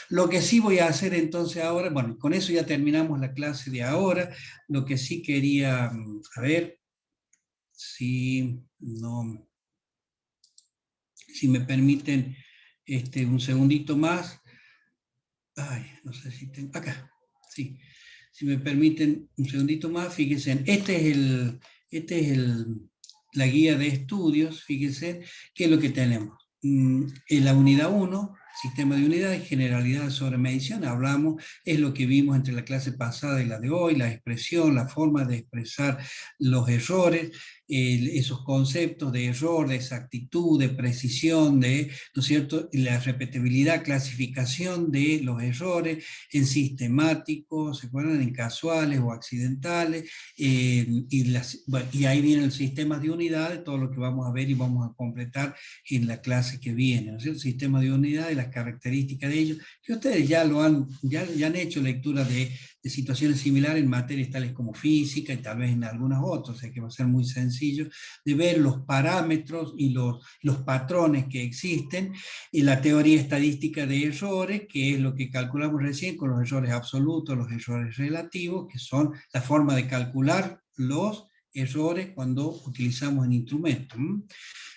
Lo que sí voy a hacer entonces ahora, bueno, con eso ya terminamos la clase de ahora. Lo que sí quería, a ver, si no, si me permiten un segundito más. Ay, no sé si tengo, acá, sí. Si me permiten un segundito más, fíjense, este es la guía de estudios, fíjense, ¿qué es lo que tenemos? En la unidad 1, sistema de unidades, generalidad sobre medición, hablamos, es lo que vimos entre la clase pasada y la de hoy, la expresión, la forma de expresar los errores, esos conceptos de error, de exactitud, de precisión, ¿no es cierto?, la repetibilidad, clasificación de los errores en sistemáticos, ¿se acuerdan?, en casuales o accidentales, y ahí vienen los sistemas de unidades, todo lo que vamos a ver y vamos a completar en la clase que viene, ¿no es cierto? El sistema de unidades, las características de ellos, que ustedes ya han hecho lectura de situaciones similares en materias tales como física y tal vez en algunas otras, o sea que va a ser muy sencillo de ver los parámetros y los patrones que existen, y la teoría estadística de errores, que es lo que calculamos recién con los errores absolutos, los errores relativos, que son la forma de calcular los errores cuando utilizamos el instrumento.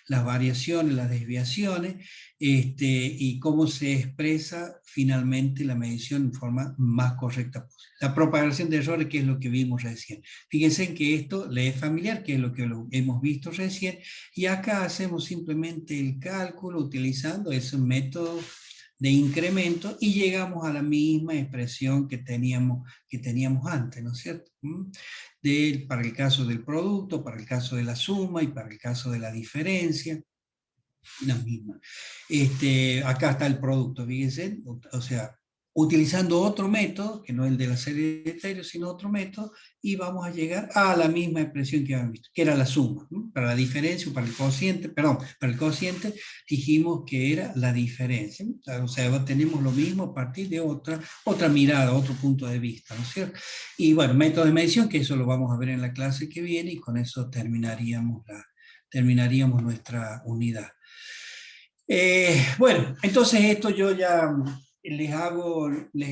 Las variaciones, las desviaciones, y cómo se expresa finalmente la medición en forma más correcta posible. La propagación de errores, que es lo que vimos recién. Fíjense que esto le es familiar, que es lo que hemos visto recién, y acá hacemos simplemente el cálculo utilizando esos métodos de incremento y llegamos a la misma expresión que teníamos antes, ¿no es cierto? Para el caso del producto, para el caso de la suma y para el caso de la diferencia, la misma. Acá está el producto, fíjense, o sea, utilizando otro método, que no es el de la serie de Taylor, sino otro método, y vamos a llegar a la misma expresión que habíamos visto, que era la suma, ¿no? Para la diferencia, para el cociente, perdón, para el cociente dijimos que era la diferencia, ¿no? O sea, tenemos lo mismo a partir de otra mirada, otro punto de vista, ¿no es cierto? Y bueno, método de medición, que eso lo vamos a ver en la clase que viene, y con eso terminaríamos nuestra unidad. Bueno, entonces esto yo ya les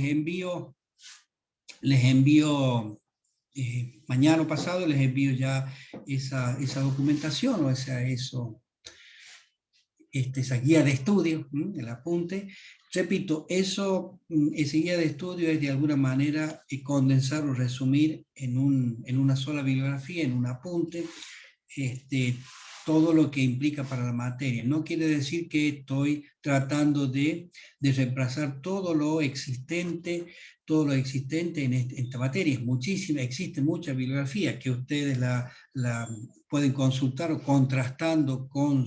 envío mañana o pasado, les envío ya esa documentación o esa guía de estudio, el apunte. Repito, esa guía de estudio es de alguna manera condensar o resumir en una sola bibliografía, en un apunte, todo lo que implica para la materia. No quiere decir que estoy tratando de reemplazar todo lo existente en esta materia. Existe mucha bibliografía que ustedes la pueden consultar o contrastando con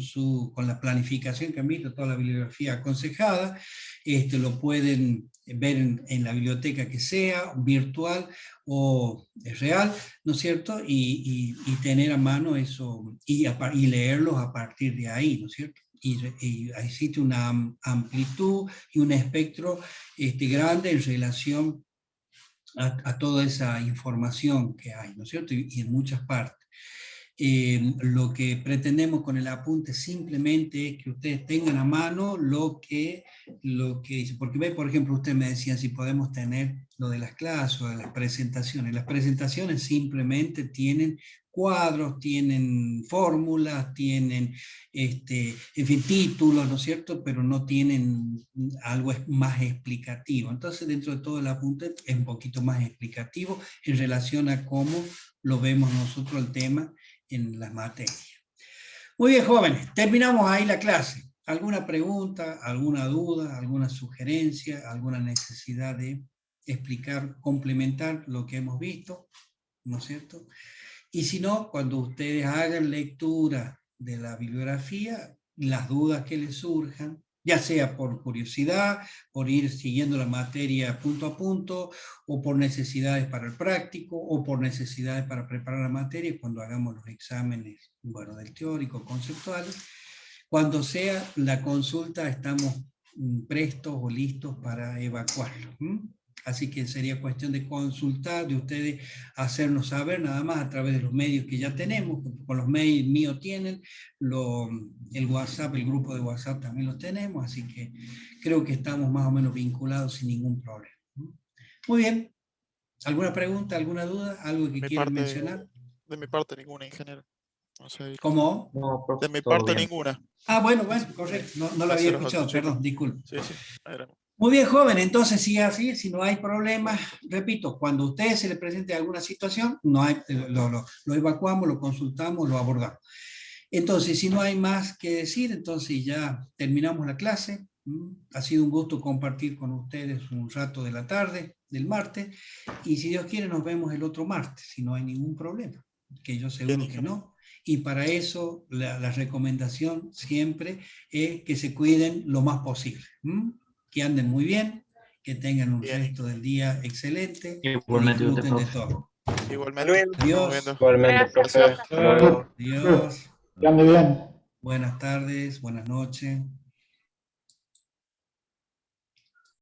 la planificación que han visto, toda la bibliografía aconsejada. Lo pueden ver en la biblioteca que sea, virtual o real, ¿no es cierto? Y tener a mano eso y leerlos a partir de ahí, ¿no es cierto? Y existe una amplitud y un espectro grande en relación a toda esa información que hay, ¿no es cierto? Y en muchas partes. Lo que pretendemos con el apunte simplemente es que ustedes tengan a mano lo que dice, porque ve, por ejemplo, usted me decía si podemos tener lo de las clases o de las presentaciones simplemente tienen cuadros, tienen fórmulas, tienen en fin, títulos, ¿no es cierto?, pero no tienen algo más explicativo. Entonces, dentro de todo el apunte es un poquito más explicativo en relación a cómo lo vemos nosotros el tema en las materias. Muy bien, jóvenes, terminamos ahí la clase. ¿Alguna pregunta, alguna duda, alguna sugerencia, alguna necesidad de explicar, complementar lo que hemos visto? ¿No es cierto? Y si no, cuando ustedes hagan lectura de la bibliografía, las dudas que les surjan, ya sea por curiosidad, por ir siguiendo la materia punto a punto, o por necesidades para el práctico, o por necesidades para preparar la materia cuando hagamos los exámenes, bueno, del teórico, conceptuales. Cuando sea la consulta, estamos prestos o listos para evacuarlo. Así que sería cuestión de consultar, de ustedes hacernos saber nada más a través de los medios que ya tenemos, con los mails míos tienen, el WhatsApp, el grupo de WhatsApp también lo tenemos, así que creo que estamos más o menos vinculados sin ningún problema. Muy bien. ¿Alguna pregunta, alguna duda, algo que quieran mencionar? De mi parte ninguna, ingeniero. No sé. ¿Cómo? No, profe, De mi todo parte bien. ninguna. Bueno, correcto, no lo había escuchado, perdón, disculpe. Sí, sí. Muy bien, joven, entonces si es así, si no hay problema, repito, cuando a usted se le presente alguna situación, no hay, lo evacuamos, lo consultamos, lo abordamos. Entonces, si no hay más que decir, entonces ya terminamos la clase. Ha sido un gusto compartir con ustedes un rato de la tarde, del martes, y si Dios quiere nos vemos el otro martes, si no hay ningún problema, que yo seguro que no. Y para eso la recomendación siempre es que se cuiden lo más posible. Que anden muy bien, que tengan un resto del día excelente, Igualmente, y disfruten de todo. Igualmente. Adiós. Igualmente, profe. Hasta luego. Adiós. Que ande bien. Buenas tardes, buenas noches.